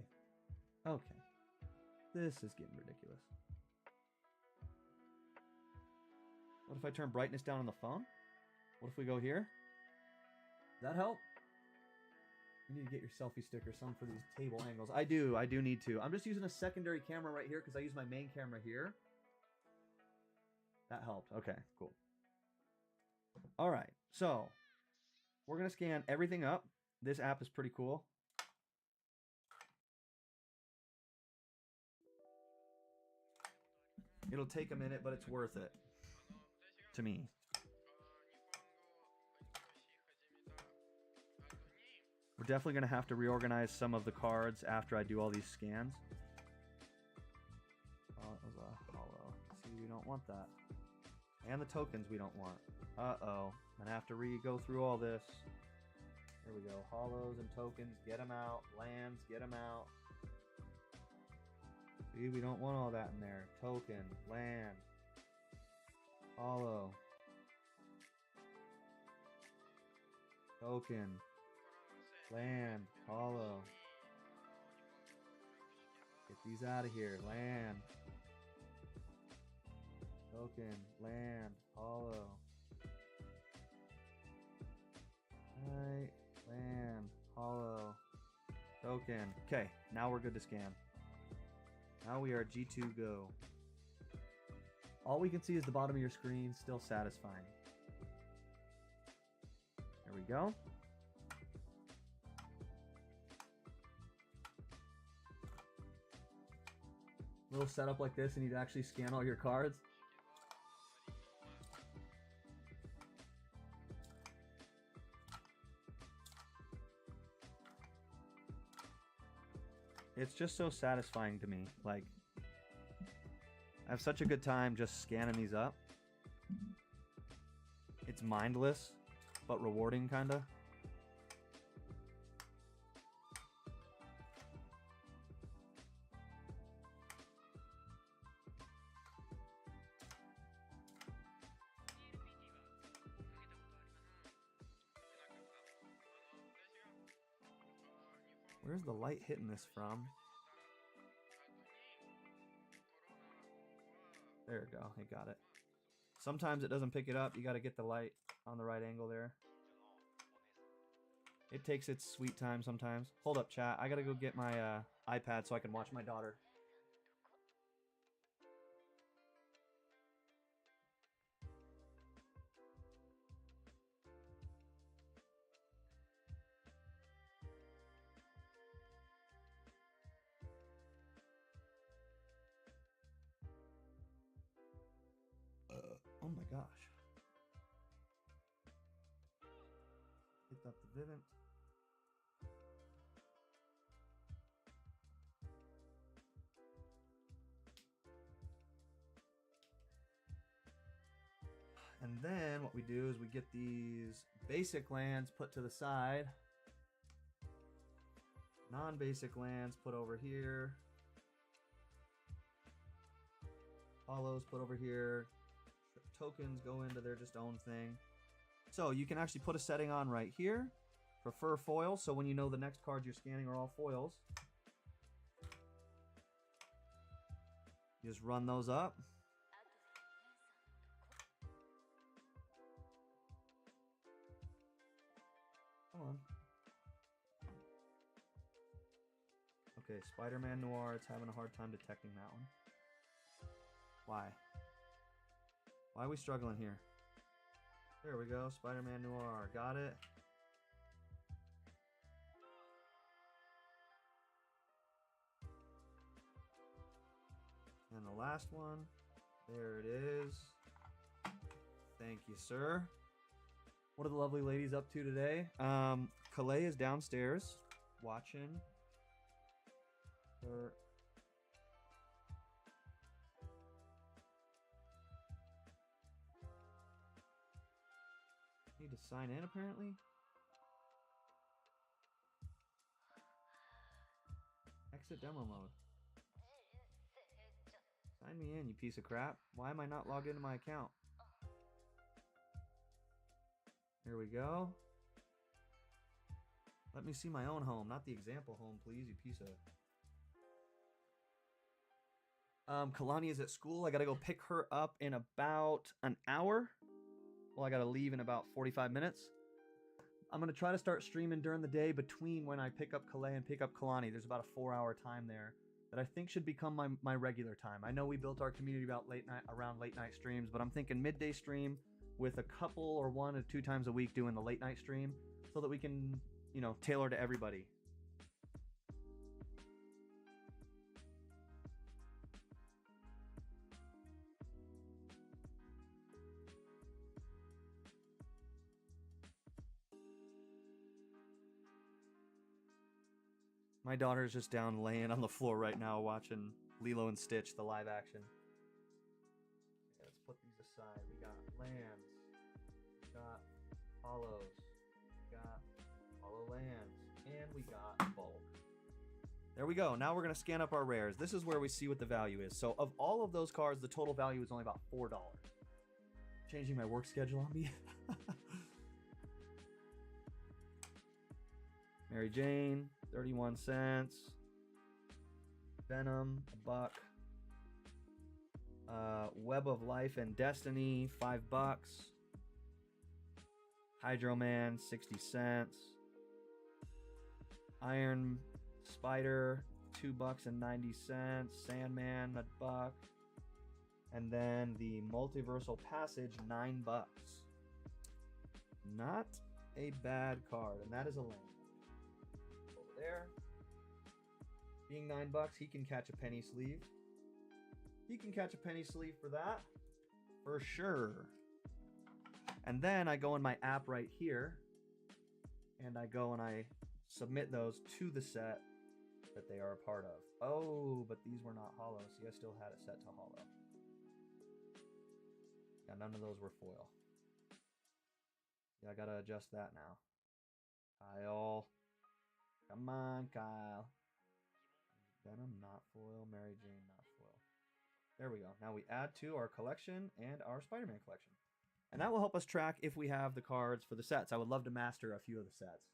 this is getting ridiculous. What if I turn brightness down on the phone? What if we go here? Does that help? You need to get your selfie stick or something for these table angles. I do need to. I'm just using a secondary camera right here because I use my main camera here. That helped. Okay, cool. All right, so we're going to scan everything up. This app is pretty cool. It'll take a minute, but it's worth it to me. We're definitely going to have to reorganize some of the cards after I do all these scans. Oh, it was a hollow. See, we don't want that. And the tokens we don't want. Uh-oh. I'm going to have to go through all this. Here we go. Hollows and tokens. Get them out. Lands. Get them out. See, we don't want all that in there. Token. Land. Hollow. Token. Land. Hollow. Get these out of here. Land. Token. Land. Hollow. Alright. Land. Hollow. Token. Okay, now we're good to scan. Now we are G2 go. All we can see is the bottom of your screen, still satisfying. There we go. Little setup like this and you'd actually scan all your cards. It's just so satisfying to me. Like, I have such a good time just scanning these up. It's mindless, but rewarding, kinda. Where's the light hitting this from? There we go. It got it. Sometimes it doesn't pick it up. You got to get the light on the right angle there. It takes its sweet time sometimes. Hold up, chat. I got to go get my iPad so I can watch my daughter. Oh my gosh. Vivint. And then what we do is we get these basic lands put to the side. Non-basic lands put over here. Hollows put over here. Tokens go into their just own thing. So you can actually put a setting on right here. Prefer foil, so when you know the next cards you're scanning are all foils, you just run those up. Come on. Okay, Spider-Man Noir, it's having a hard time detecting that one. Why? Why are we struggling here? There we go, Spider-Man Noir, got it. And the last one, there it is. Thank you, sir. What are the lovely ladies up to today? Calais is downstairs watching her. Need to sign in apparently. Exit demo mode. Sign me in, you piece of crap. Why am I not logged into my account? There we go. Let me see my own home, not the example home, please, you piece of... Kalani is at school. I gotta go pick her up in about an hour. Well, I gotta leave in about 45 minutes. I'm gonna try to start streaming during the day between when I pick up Calais and pick up Kalani. There's about a 4-hour time there that I think should become my regular time. I know we built our community about around late night streams, but I'm thinking midday stream with a couple or 1 or 2 times a week doing the late night stream so that we can, you know, tailor to everybody. My daughter's just down laying on the floor right now watching Lilo and Stitch, the live action. Okay, let's put these aside. We got lands. We got hollows. We got hollow lands. And we got bulk. There we go. Now we're going to scan up our rares. This is where we see what the value is. So of all of those cards, the total value is only about $4. Changing my work schedule on me. Mary Jane, 31 cents. Venom, $1. Web of Life and Destiny, $5. Hydro Man, 60 cents. Iron Spider, $2.90. Sandman, $1. And then the Multiversal Passage, $9. Not a bad card, and that is a land. Over there. Being $9, he can catch a penny sleeve. He can catch a penny sleeve for that, for sure. And then I go in my app right here, and I go and I submit those to the set that they are a part of. Oh, but these were not hollow. See, I still had it set to hollow. Yeah, none of those were foil. Yeah, I gotta adjust that now. Kyle. Come on, Kyle. Venom, not foil. Mary Jane, not foil. There we go. Now we add to our collection and our Spider-Man collection. And that will help us track if we have the cards for the sets. I would love to master a few of the sets.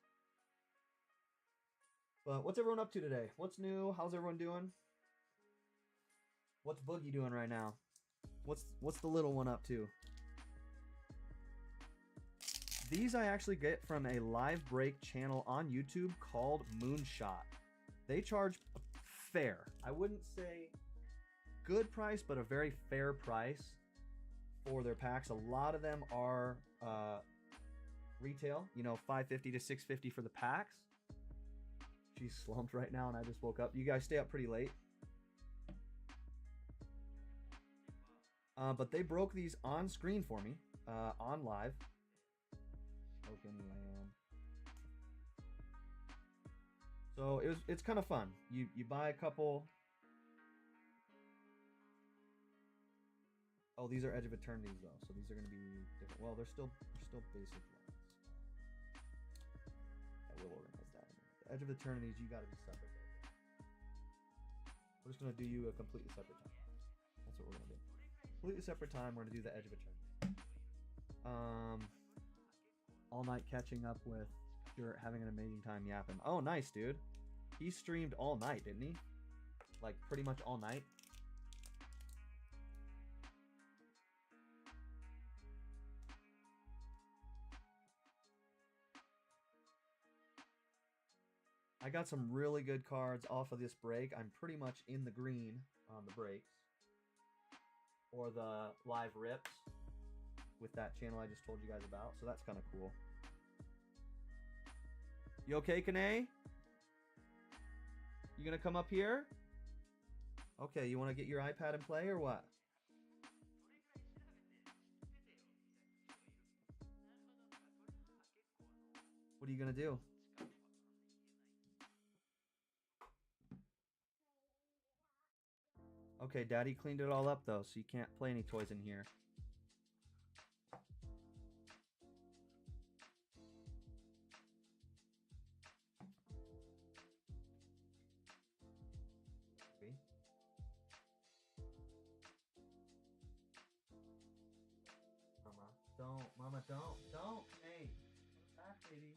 But what's everyone up to today? What's new? How's everyone doing? What's Boogie doing right now? What's the little one up to? These I actually get from a live break channel on YouTube called Moonshot. They charge fair. I wouldn't say good price, but a very fair price for their packs. A lot of them are retail, you know, $5.50 to $6.50 for the packs. She's slumped right now and I just woke up. You guys stay up pretty late. But they broke these on screen for me, on live. Token land. So it's kind of fun. You buy a couple. Oh, these are Edge of Eternities though, so these are going to be different. Well, they're still basic ones. I will organize that in a minute. The Edge of Eternities, you got to be separate. We're just going to do you a completely separate time. That's what we're going to do. Completely separate time. We're going to do the Edge of Eternity. All night catching up with. You're having an amazing time yapping. Oh, nice, dude. He streamed all night, didn't he? Like pretty much all night. I got some really good cards off of this break. I'm pretty much in the green on the breaks. Or the live rips with that channel I just told you guys about. So that's kind of cool. You okay, Kane? You gonna come up here? Okay, you want to get your iPad and play or what? What are you gonna do? Okay, Daddy cleaned it all up though, so you can't play any toys in here. Mama, don't. Hey, back, baby.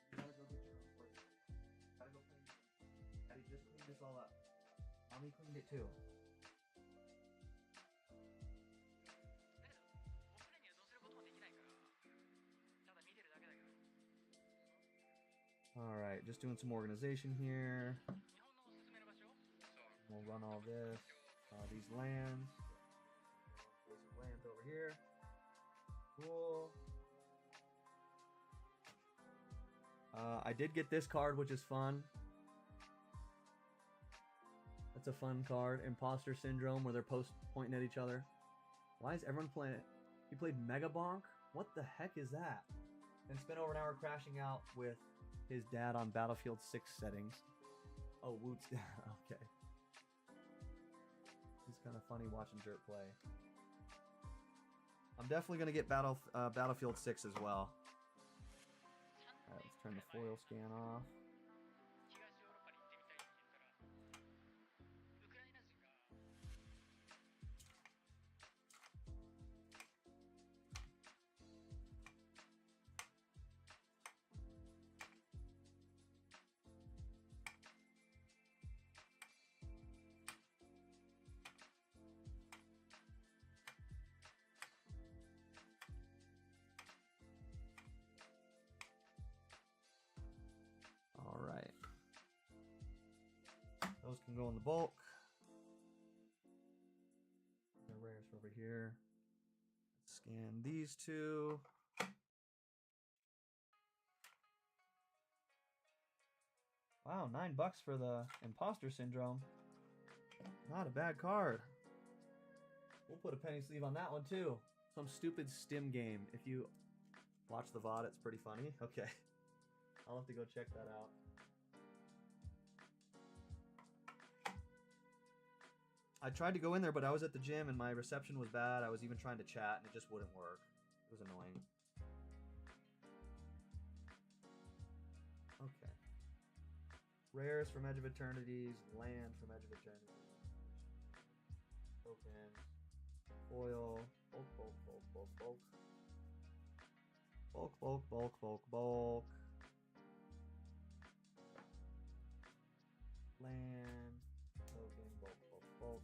You gotta go get your own plate. Gotta go clean. Daddy just cleaned this all up. Mommy cleaned it too. All right, just doing some organization here. We'll run all this, these lands. Basic lands over here. Cool. I did get this card, which is fun. That's a fun card. Imposter Syndrome, where they're pointing at each other. Why is everyone playing it? He played Mega Bonk? What the heck is that? And spent over an hour crashing out with his dad on Battlefield 6 settings. Oh, Woot's dad. Okay. It's kind of funny watching Dirt play. I'm definitely going to get Battlefield 6 as well. Alright, let's turn the foil scan off. Those can go in the bulk. The rares over here. Scan these two. Wow, $9 for the Imposter Syndrome. Not a bad card. We'll put a penny sleeve on that one too. Some stupid stim game. If you watch the VOD, it's pretty funny. Okay. I'll have to go check that out. I tried to go in there, but I was at the gym and my reception was bad. I was even trying to chat and it just wouldn't work. It was annoying. Okay. Rares from Edge of Eternities. Land from Edge of Eternities. Tokens. Foil. Bulk, bulk, bulk, bulk, bulk. Bulk, bulk, bulk, bulk, bulk. Land. Token, bulk, bulk, bulk.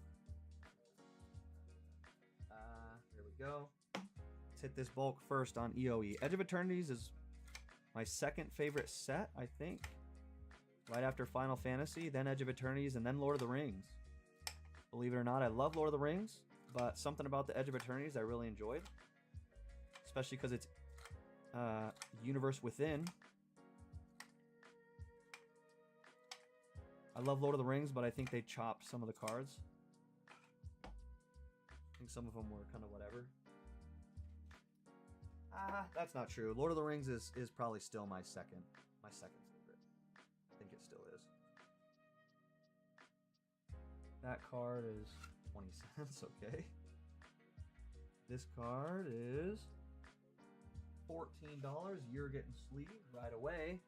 Here we go. Let's hit this bulk first on EOE. Edge of Eternities is my second favorite set, I think. Right after Final Fantasy, then Edge of Eternities, and then Lord of the Rings. Believe it or not, I love Lord of the Rings, but something about the Edge of Eternities I really enjoyed. Especially because it's universe within. I love Lord of the Rings, but I think they chopped some of the cards. I think some of them were kind of whatever. That's not true. Lord of the Rings is probably still my second favorite. I think it still is. That card is 20 cents, okay. This card is $14. You're getting sleeved right away.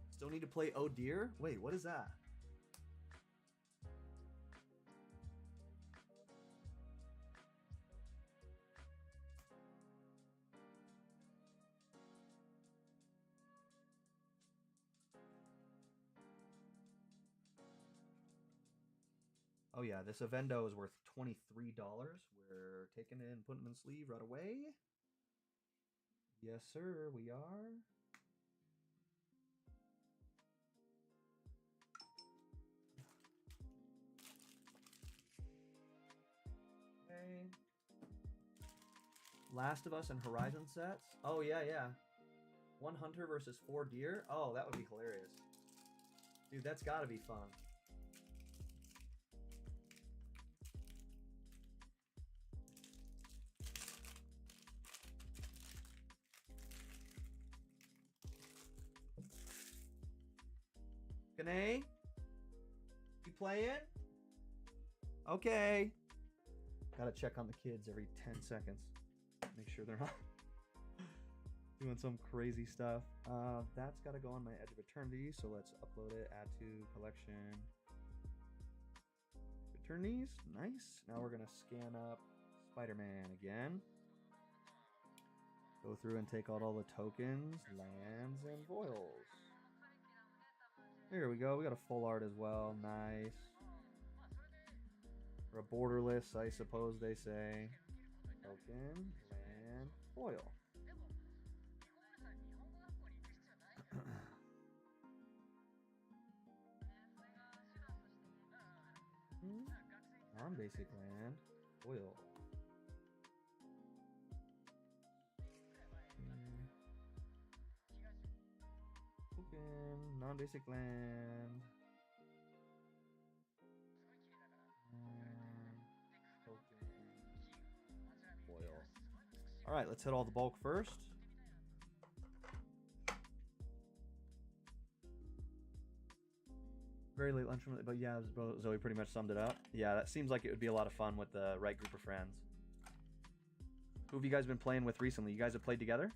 Still need to play Oh Dear? Wait, what is that? Oh yeah, this Avendo is worth $23. We're taking it and putting it in sleeve right away. Yes, sir, we are. Okay. Last of Us and Horizon sets. Oh yeah, yeah. 1 hunter versus 4 deer. Oh, that would be hilarious. Dude, that's gotta be fun. Gane? You playing? Okay. Gotta check on the kids every 10 seconds. Make sure they're not doing some crazy stuff. That's gotta go on my Edge of Eternity, so let's upload it, add to collection. Eternities, nice. Now we're gonna scan up Spider-Man again. Go through and take out all the tokens, lands, and foils. Here we go. We got a full art as well. Nice. Or a borderless, I suppose they say. Token, land, foil. Non-basic land, foil. Token, non-basic land. Token, foil. All right, let's hit all the bulk first. Very late lunch, but yeah, Zoe pretty much summed it up. Yeah, that seems like it would be a lot of fun with the right group of friends. Who have you guys been playing with recently? You guys have played together?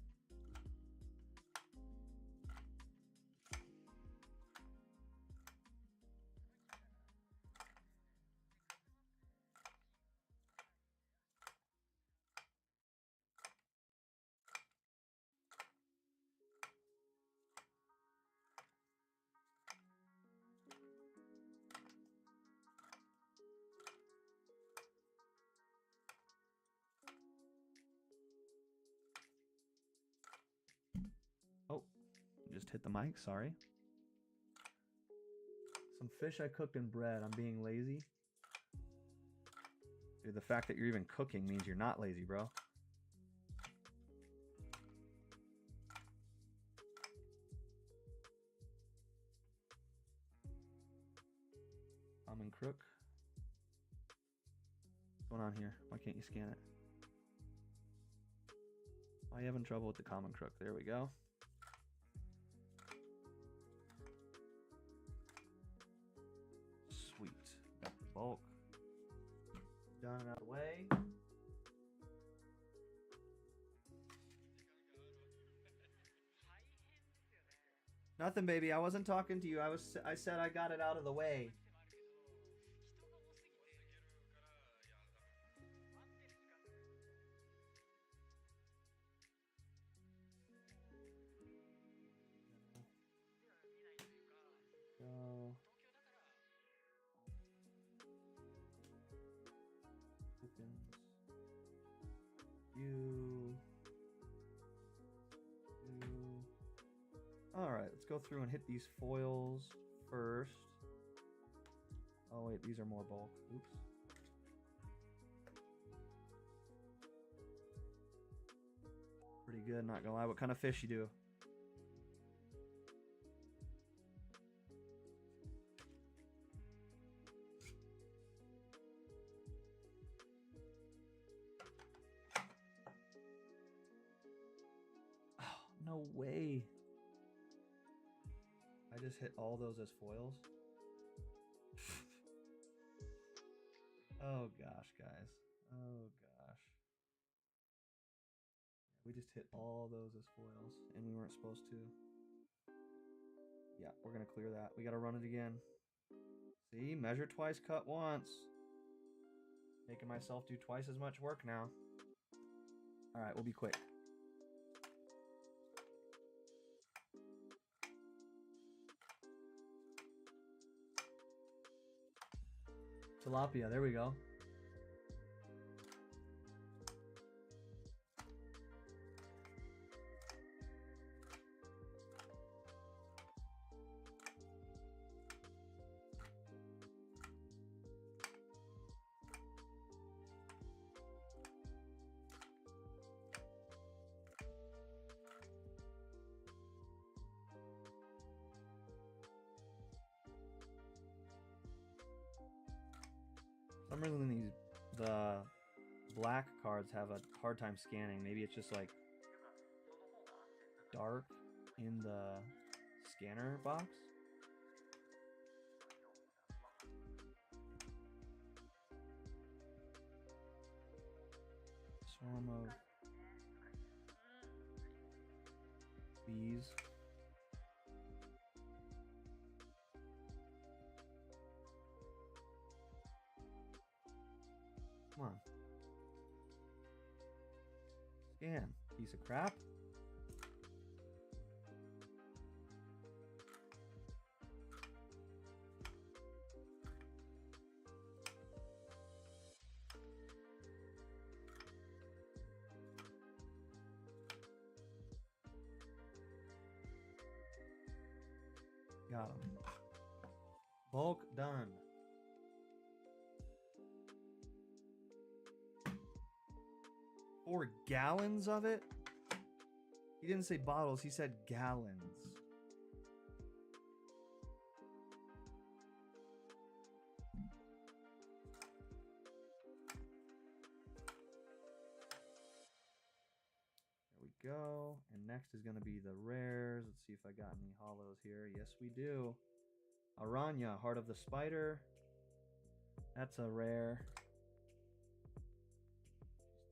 Oh, just hit the mic, sorry. Some fish I cooked in bread. I'm being lazy. Dude, the fact that you're even cooking means you're not lazy, bro. Common crook. What's going on here? Why can't you scan it? Why are you having trouble with the common crook? There we go. Sweet. Got the bulk done and out of the way. Nothing, baby. I wasn't talking to you. I said I got it out of the way. Alright, let's go through and hit these foils first. Oh wait, these are more bulk. Oops. Pretty good, not gonna lie. What kind of fish you do? No way. I just hit all those as foils. Oh gosh, guys. Oh gosh. We just hit all those as foils, and we weren't supposed to. Yeah, we're gonna clear that. We gotta run it again. See, measure twice, cut once. Making myself do twice as much work now. All right, we'll be quick. Tilapia, there we go. For some reason the black cards have a hard time scanning. Maybe it's just like dark in the scanner box. Swarm of bees. Come on. Scan. Piece of crap. Got him. Bulk done. Four gallons of it? He didn't say bottles, he said gallons. There we go. And next is going to be the rares. Let's see if I got any hollows here. Yes, we do. Aranya, Heart of the Spider. That's a rare.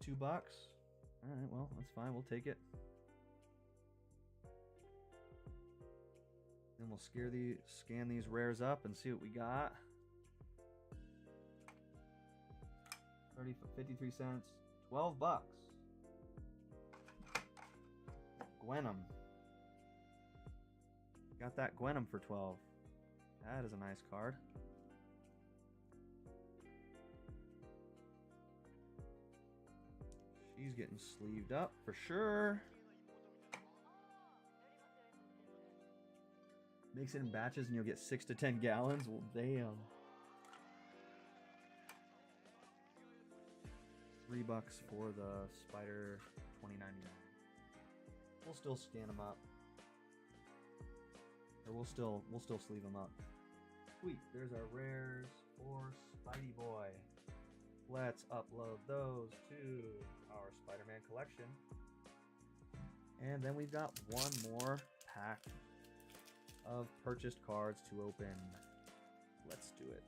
$2. All right, well, that's fine. We'll take it. Then we'll scan these rares up and see what we got. 53 cents. $12. Gwenum. Got that Gwenum for 12. That is a nice card. She's getting sleeved up for sure. Makes it in batches and you'll get 6 to 10 gallons. Well, damn. $3 for the spider, $20.99. We'll still scan them up. Or we'll still sleeve them up. Sweet, there's our rares for Spidey Boy. Let's upload those to our Spider-Man collection. And then we've got one more pack of purchased cards to open. Let's do it.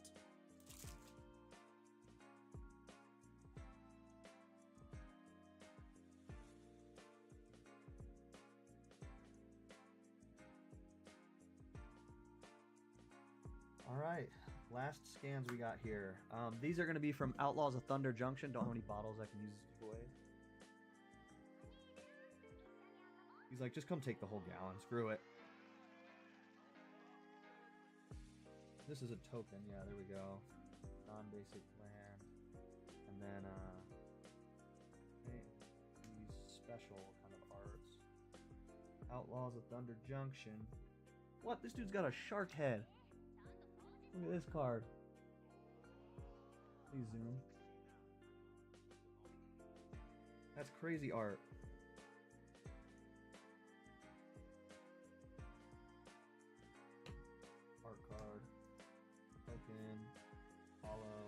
All right, last scans we got here. These are going to be from Outlaws of Thunder Junction. Don't have any bottles I can use as a giveaway. He's like, just come take the whole gallon. Screw it. This is a token. Yeah, there we go. Non-basic land. And then these special kind of arts. Outlaws of Thunder Junction. What? This dude's got a shark head. Look at this card. Please zoom. That's crazy art. Art card. Token. Hollow.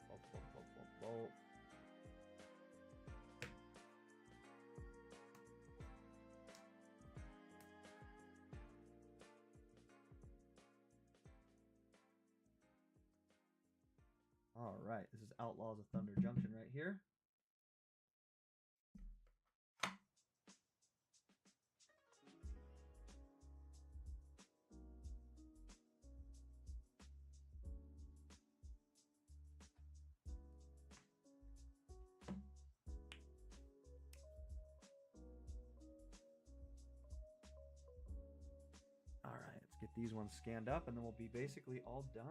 Bolt, bolt, bolt, bolt, bolt. All right, this is Outlaws of Thunder Junction right here. All right, let's get these ones scanned up and then we'll be basically all done.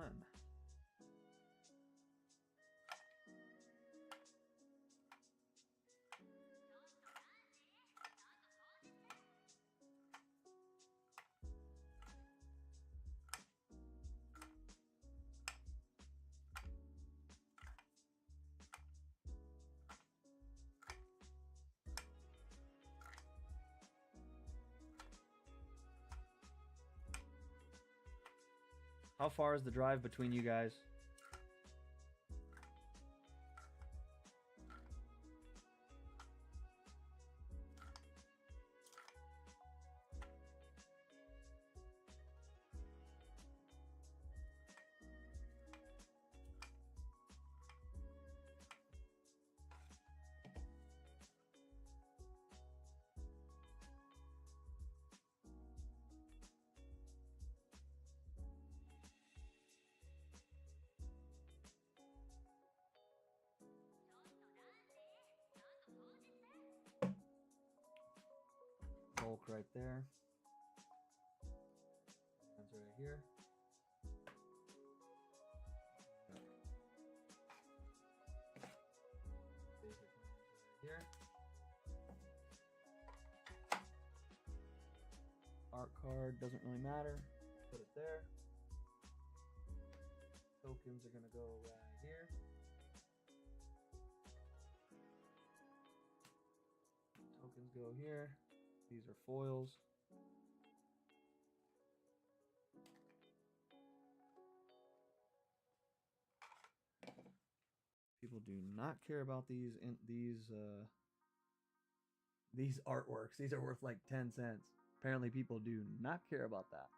How far is the drive between you guys? Bulk right there. That's right here. Basic right here. Art card doesn't really matter. Put it there. Tokens are gonna go right here. Tokens go here. These are foils. People do not care about these artworks. These are worth like 10 cents. Apparently people do not care about that.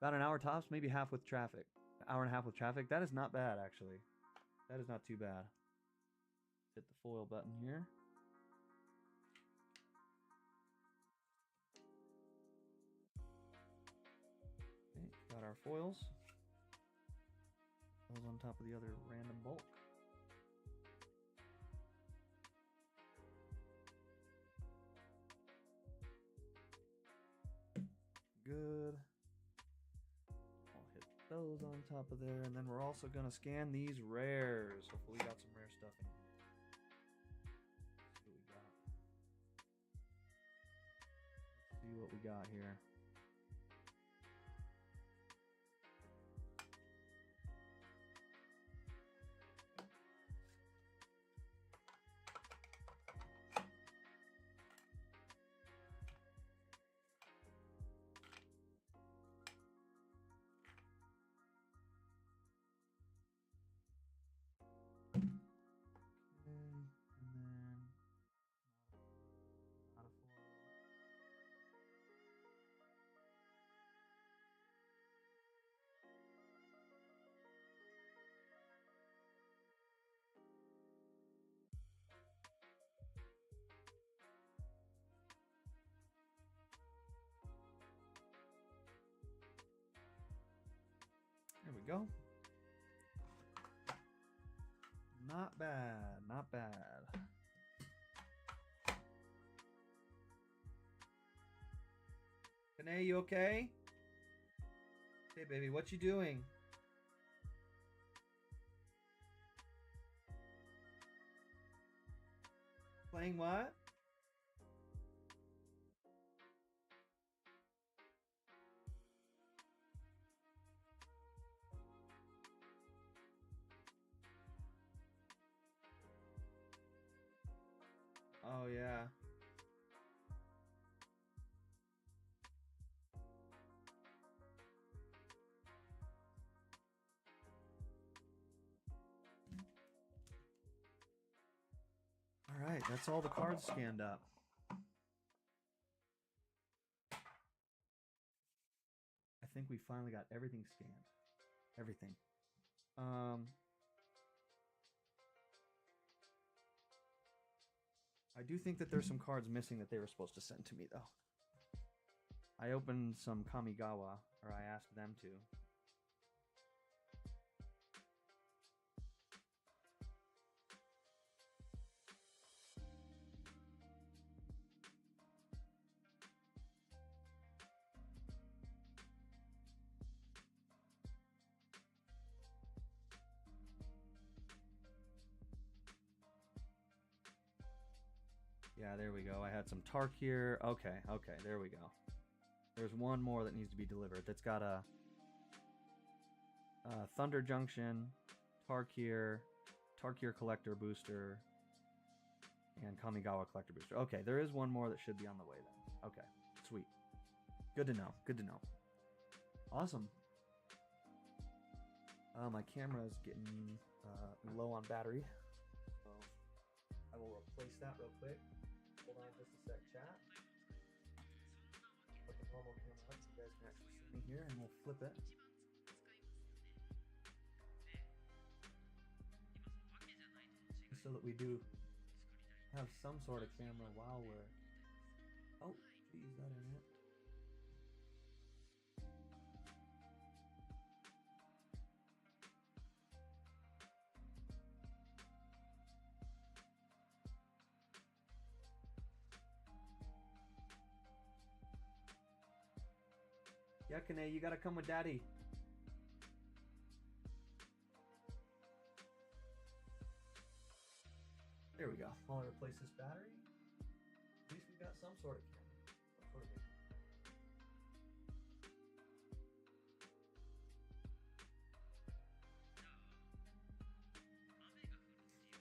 About an hour tops, maybe half with traffic. An hour and a half with traffic. That is not bad, actually. That is not too bad. Hit the foil button here. Okay, got our foils. Those on top of the other random bulk. Good. I'll hit those on top of there, and then we're also gonna scan these rares. Hopefully we got some rare stuff in here. Let's see what we got here. There we go. Not bad, not bad. Kanae, you okay? Hey baby, what you doing? Playing what? Oh yeah. All right, that's all the cards scanned up. I think we finally got everything scanned. Everything. I do think that there's some cards missing that they were supposed to send to me, though. I opened some Kamigawa, or I asked them to. Yeah, there we go. I had some Tark here. Okay, there we go. There's one more that needs to be delivered. That's got a Thunder Junction, Tark here Collector Booster, and Kamigawa Collector Booster. Okay, there is one more that should be on the way then. Okay, sweet. Good to know. Good to know. Awesome. My camera is getting low on battery, so I will replace that real quick. Hold on just a sec, chat. Put the normal camera up so you guys can actually see me here, and we'll flip it. So that we do have some sort of camera while we're... Oh, geez, that ain't it. Yakane, you gotta come with daddy. There we go. While I replace this battery, at least we've got some sort of camera.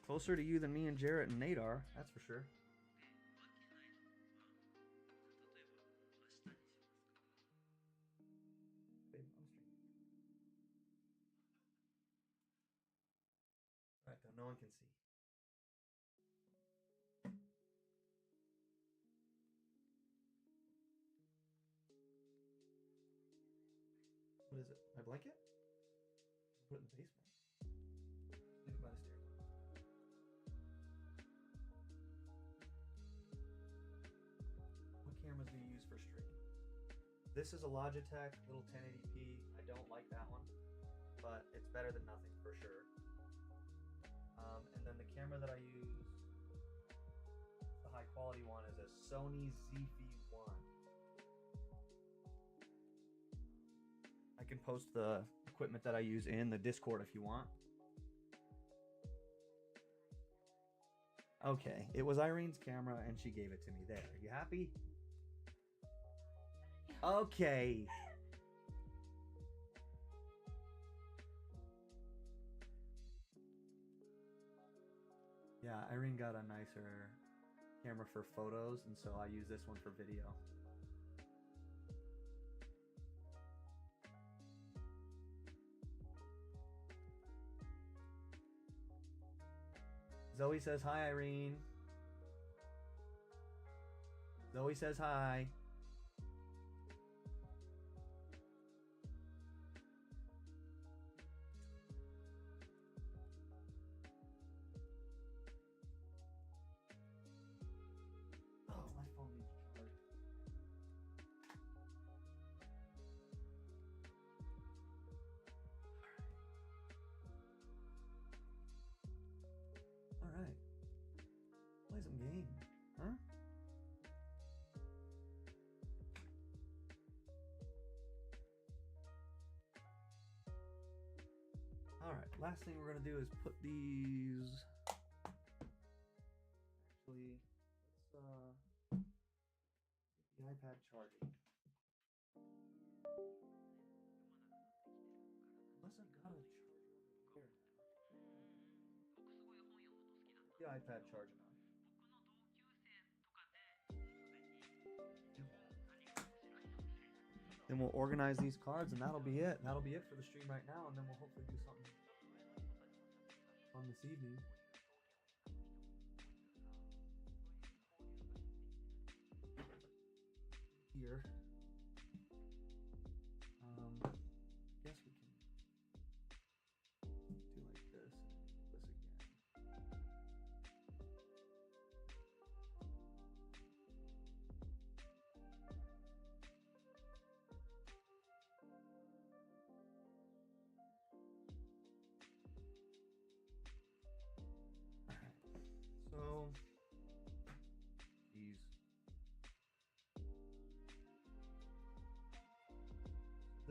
Closer to you than me and Jarrett and Nate are, that's for sure. Alright, no one can see. What is it? My blanket? Put it in the basement. Leave it by the stairwell. What cameras do you use for stream? This is a Logitech little 1080p. I don't like that one, but it's better than nothing for sure. And then the camera that I use, the high quality one, is a Sony ZV-1. I can post the equipment that I use in the Discord if you want. Okay, it was Irene's camera and she gave it to me. There, you happy? Okay. Yeah, Irene got a nicer camera for photos, and so I use this one for video. Zoe says hi, Irene. Zoe says hi. Oh, my phone needs to charge. All right. Play some game, huh? All right. Last thing we're gonna do is put these. Actually, let's get the iPad charging. Unless I've got a charger over here. The iPad charging on. Then we'll organize these cards, and that'll be it. That'll be it for the stream right now, and then we'll hopefully do something fun this evening. Here. Guess we can do like this and this again.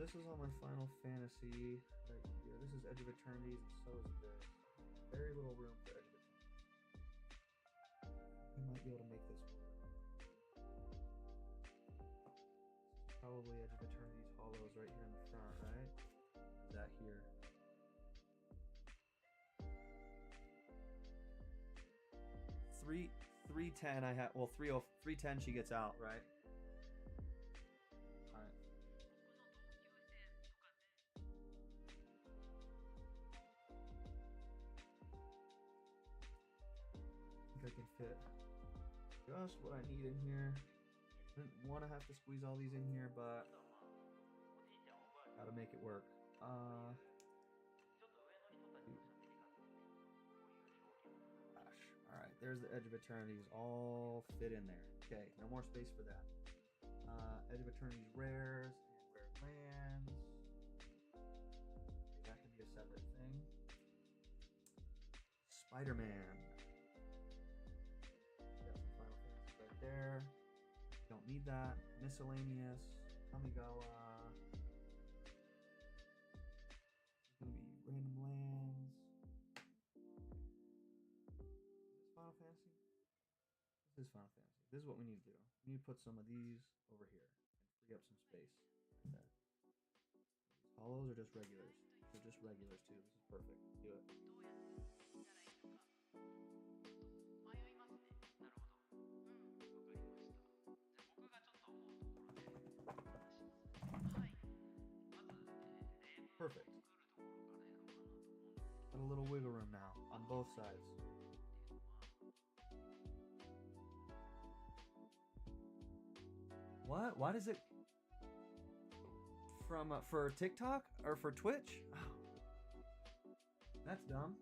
this is all my Final Fantasy right here. This is Edge of Eternities, and so is this. Very little room for Edge of Eternities. I might be able to make this work. Probably Edge of Eternities hollows right here in the front, right? Is that here? Three 310 I have, well 310 she gets out, right? Alright. I think I can fit just what I need in here. Didn't want to have to squeeze all these in here, but gotta make it work. Alright, there's the Edge of Eternities, all fit in there. Okay, no more space for that. Edge of Eternities rares and rare lands. That can be a separate thing. Spider-Man. Got some Final Fantasy right there. Don't need that. Miscellaneous. Kamigawa. It's gonna be random lands. Final Fantasy? This is Final Fantasy. This is what we need to do. We need to put some of these over here and free up some space. Like that. These hollows are just regulars. They're just regulars too. This is perfect. Do it. Perfect. Got a little wiggle room now on both sides. What? Why does it from for TikTok or for Twitch? Oh, that's dumb.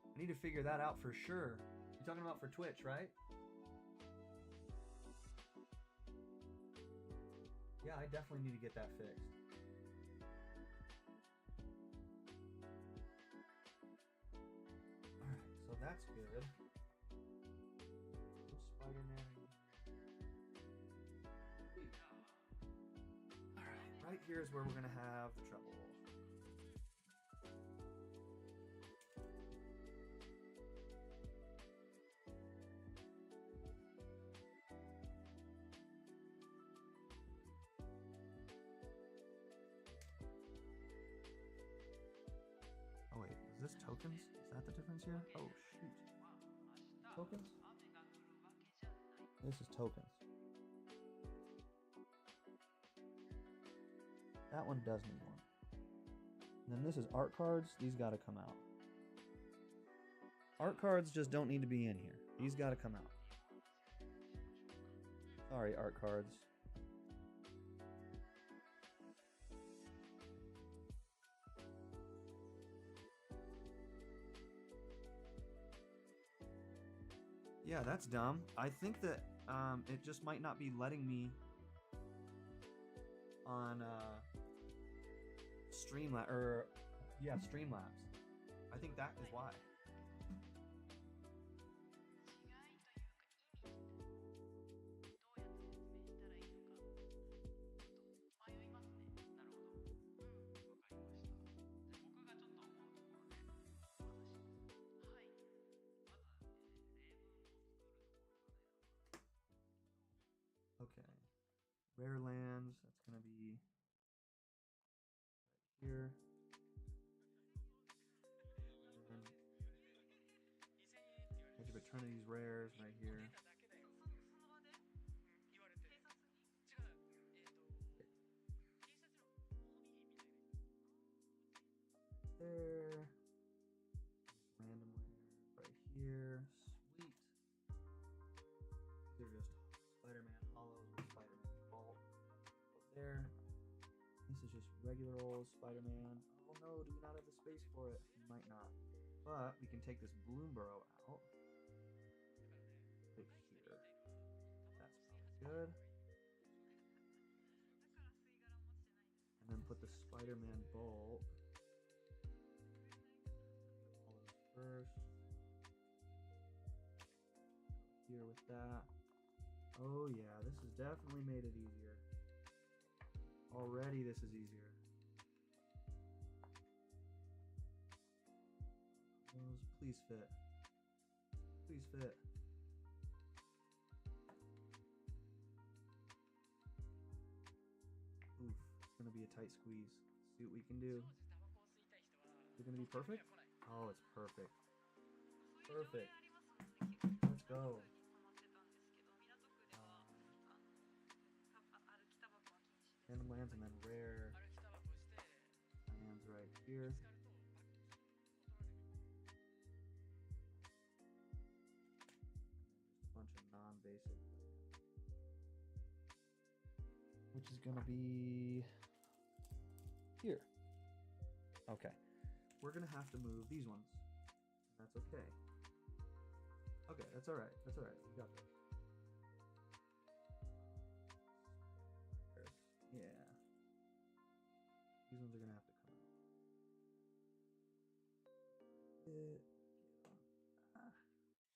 I need to figure that out for sure. You're talking about for Twitch, right? Yeah, I definitely need to get that fixed. Alright, so that's good. Spider-Man. Alright, right here is where we're gonna have the trouble. Oh wait, is this tokens? Is that the difference here? Oh shoot. Tokens? This is tokens. That one does need one. And then this is art cards. These gotta come out. Art cards just don't need to be in here. These gotta come out. Sorry, art cards. Yeah, that's dumb. I think that it just might not be letting me on Streamlabs, or yeah, Streamlabs. I think that is why. Okay, rare lands, that's gonna be right here. And Edge of Eternity's rares right here. There. Random rare right here. Sweet. They're just Spider-Man hollows with Spider-Man Vault. There. This is just regular old Spider-Man. Oh no, do we not have the space for it? We might not. But we can take this Bloomborough out. Right here. That's probably good. And then put the Spider-Man Bolt. All this first. Here with that. Oh yeah, this has definitely made it easier. Already this is easier. Those, please fit. Please fit. Oof, it's gonna be a tight squeeze. See what we can do. Is it gonna be perfect? Oh, it's perfect. Perfect. Let's go. Random lands and then rare lands right here. Just a bunch of non-basic lands, which is gonna be here. Okay, we're gonna have to move these ones. That's okay. Okay, that's all right. That's all right. We got this. Yeah. These ones are gonna have to come out.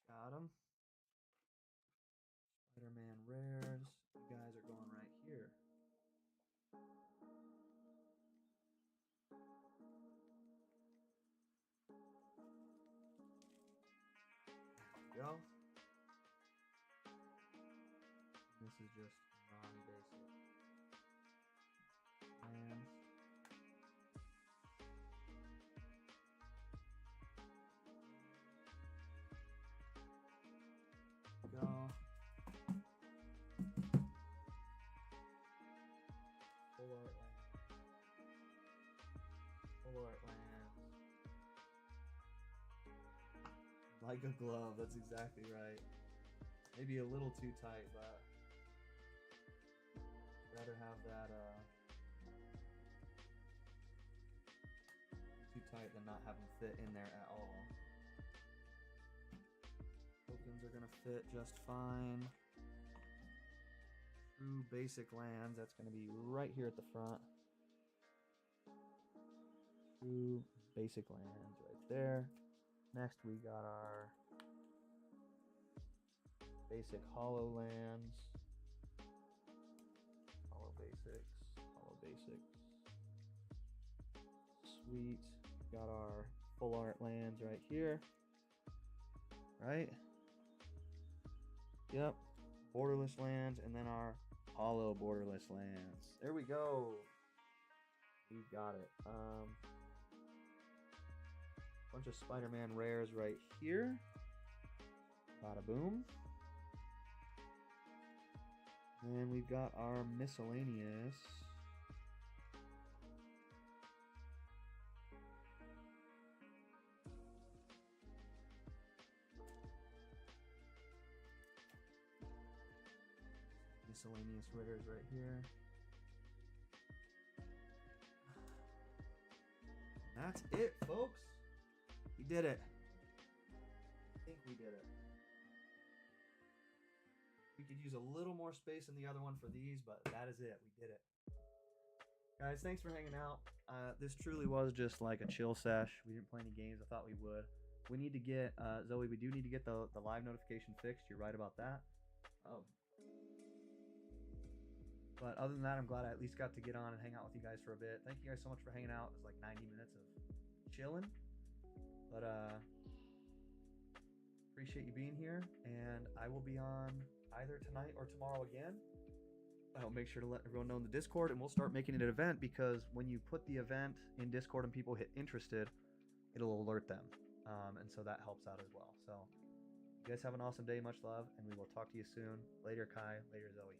Got them. Spider-Man rares. You guys are going right here. There we go. This is just non-basic lands. Go. Full art lands. Full art lands. Like a glove, that's exactly right. Maybe a little too tight, but rather have that too tight than not have them fit in there at all. Tokens are gonna fit just fine. True basic lands, that's gonna be right here at the front. True basic lands right there. Next we got our basic hollow lands. Hollow basics. Hollow basics. Sweet. Got our full art lands right here. Right? Yep. Borderless lands and then our hollow borderless lands. There we go. We got it. Bunch of Spider-Man rares right here. Bada boom. And we've got our miscellaneous. Miscellaneous rares right here. That's it, folks. We did it. I think we did it. We could use a little more space in the other one for these, but that is it. We did it. Guys, thanks for hanging out. This truly was just like a chill sesh. We didn't play any games. I thought we would. We need to get, Zoe, we do need to get the live notification fixed. You're right about that. But other than that, I'm glad I at least got to get on and hang out with you guys for a bit. Thank you guys so much for hanging out. It was like 90 minutes of chilling. But appreciate you being here, and I will be on either tonight or tomorrow again. I'll make sure to let everyone know in the Discord, and we'll start making it an event, because when you put the event in Discord and people hit interested, it'll alert them, and so that helps out as well. So you guys have an awesome day. Much love, and we will talk to you soon. Later, Kai. Later, Zoe.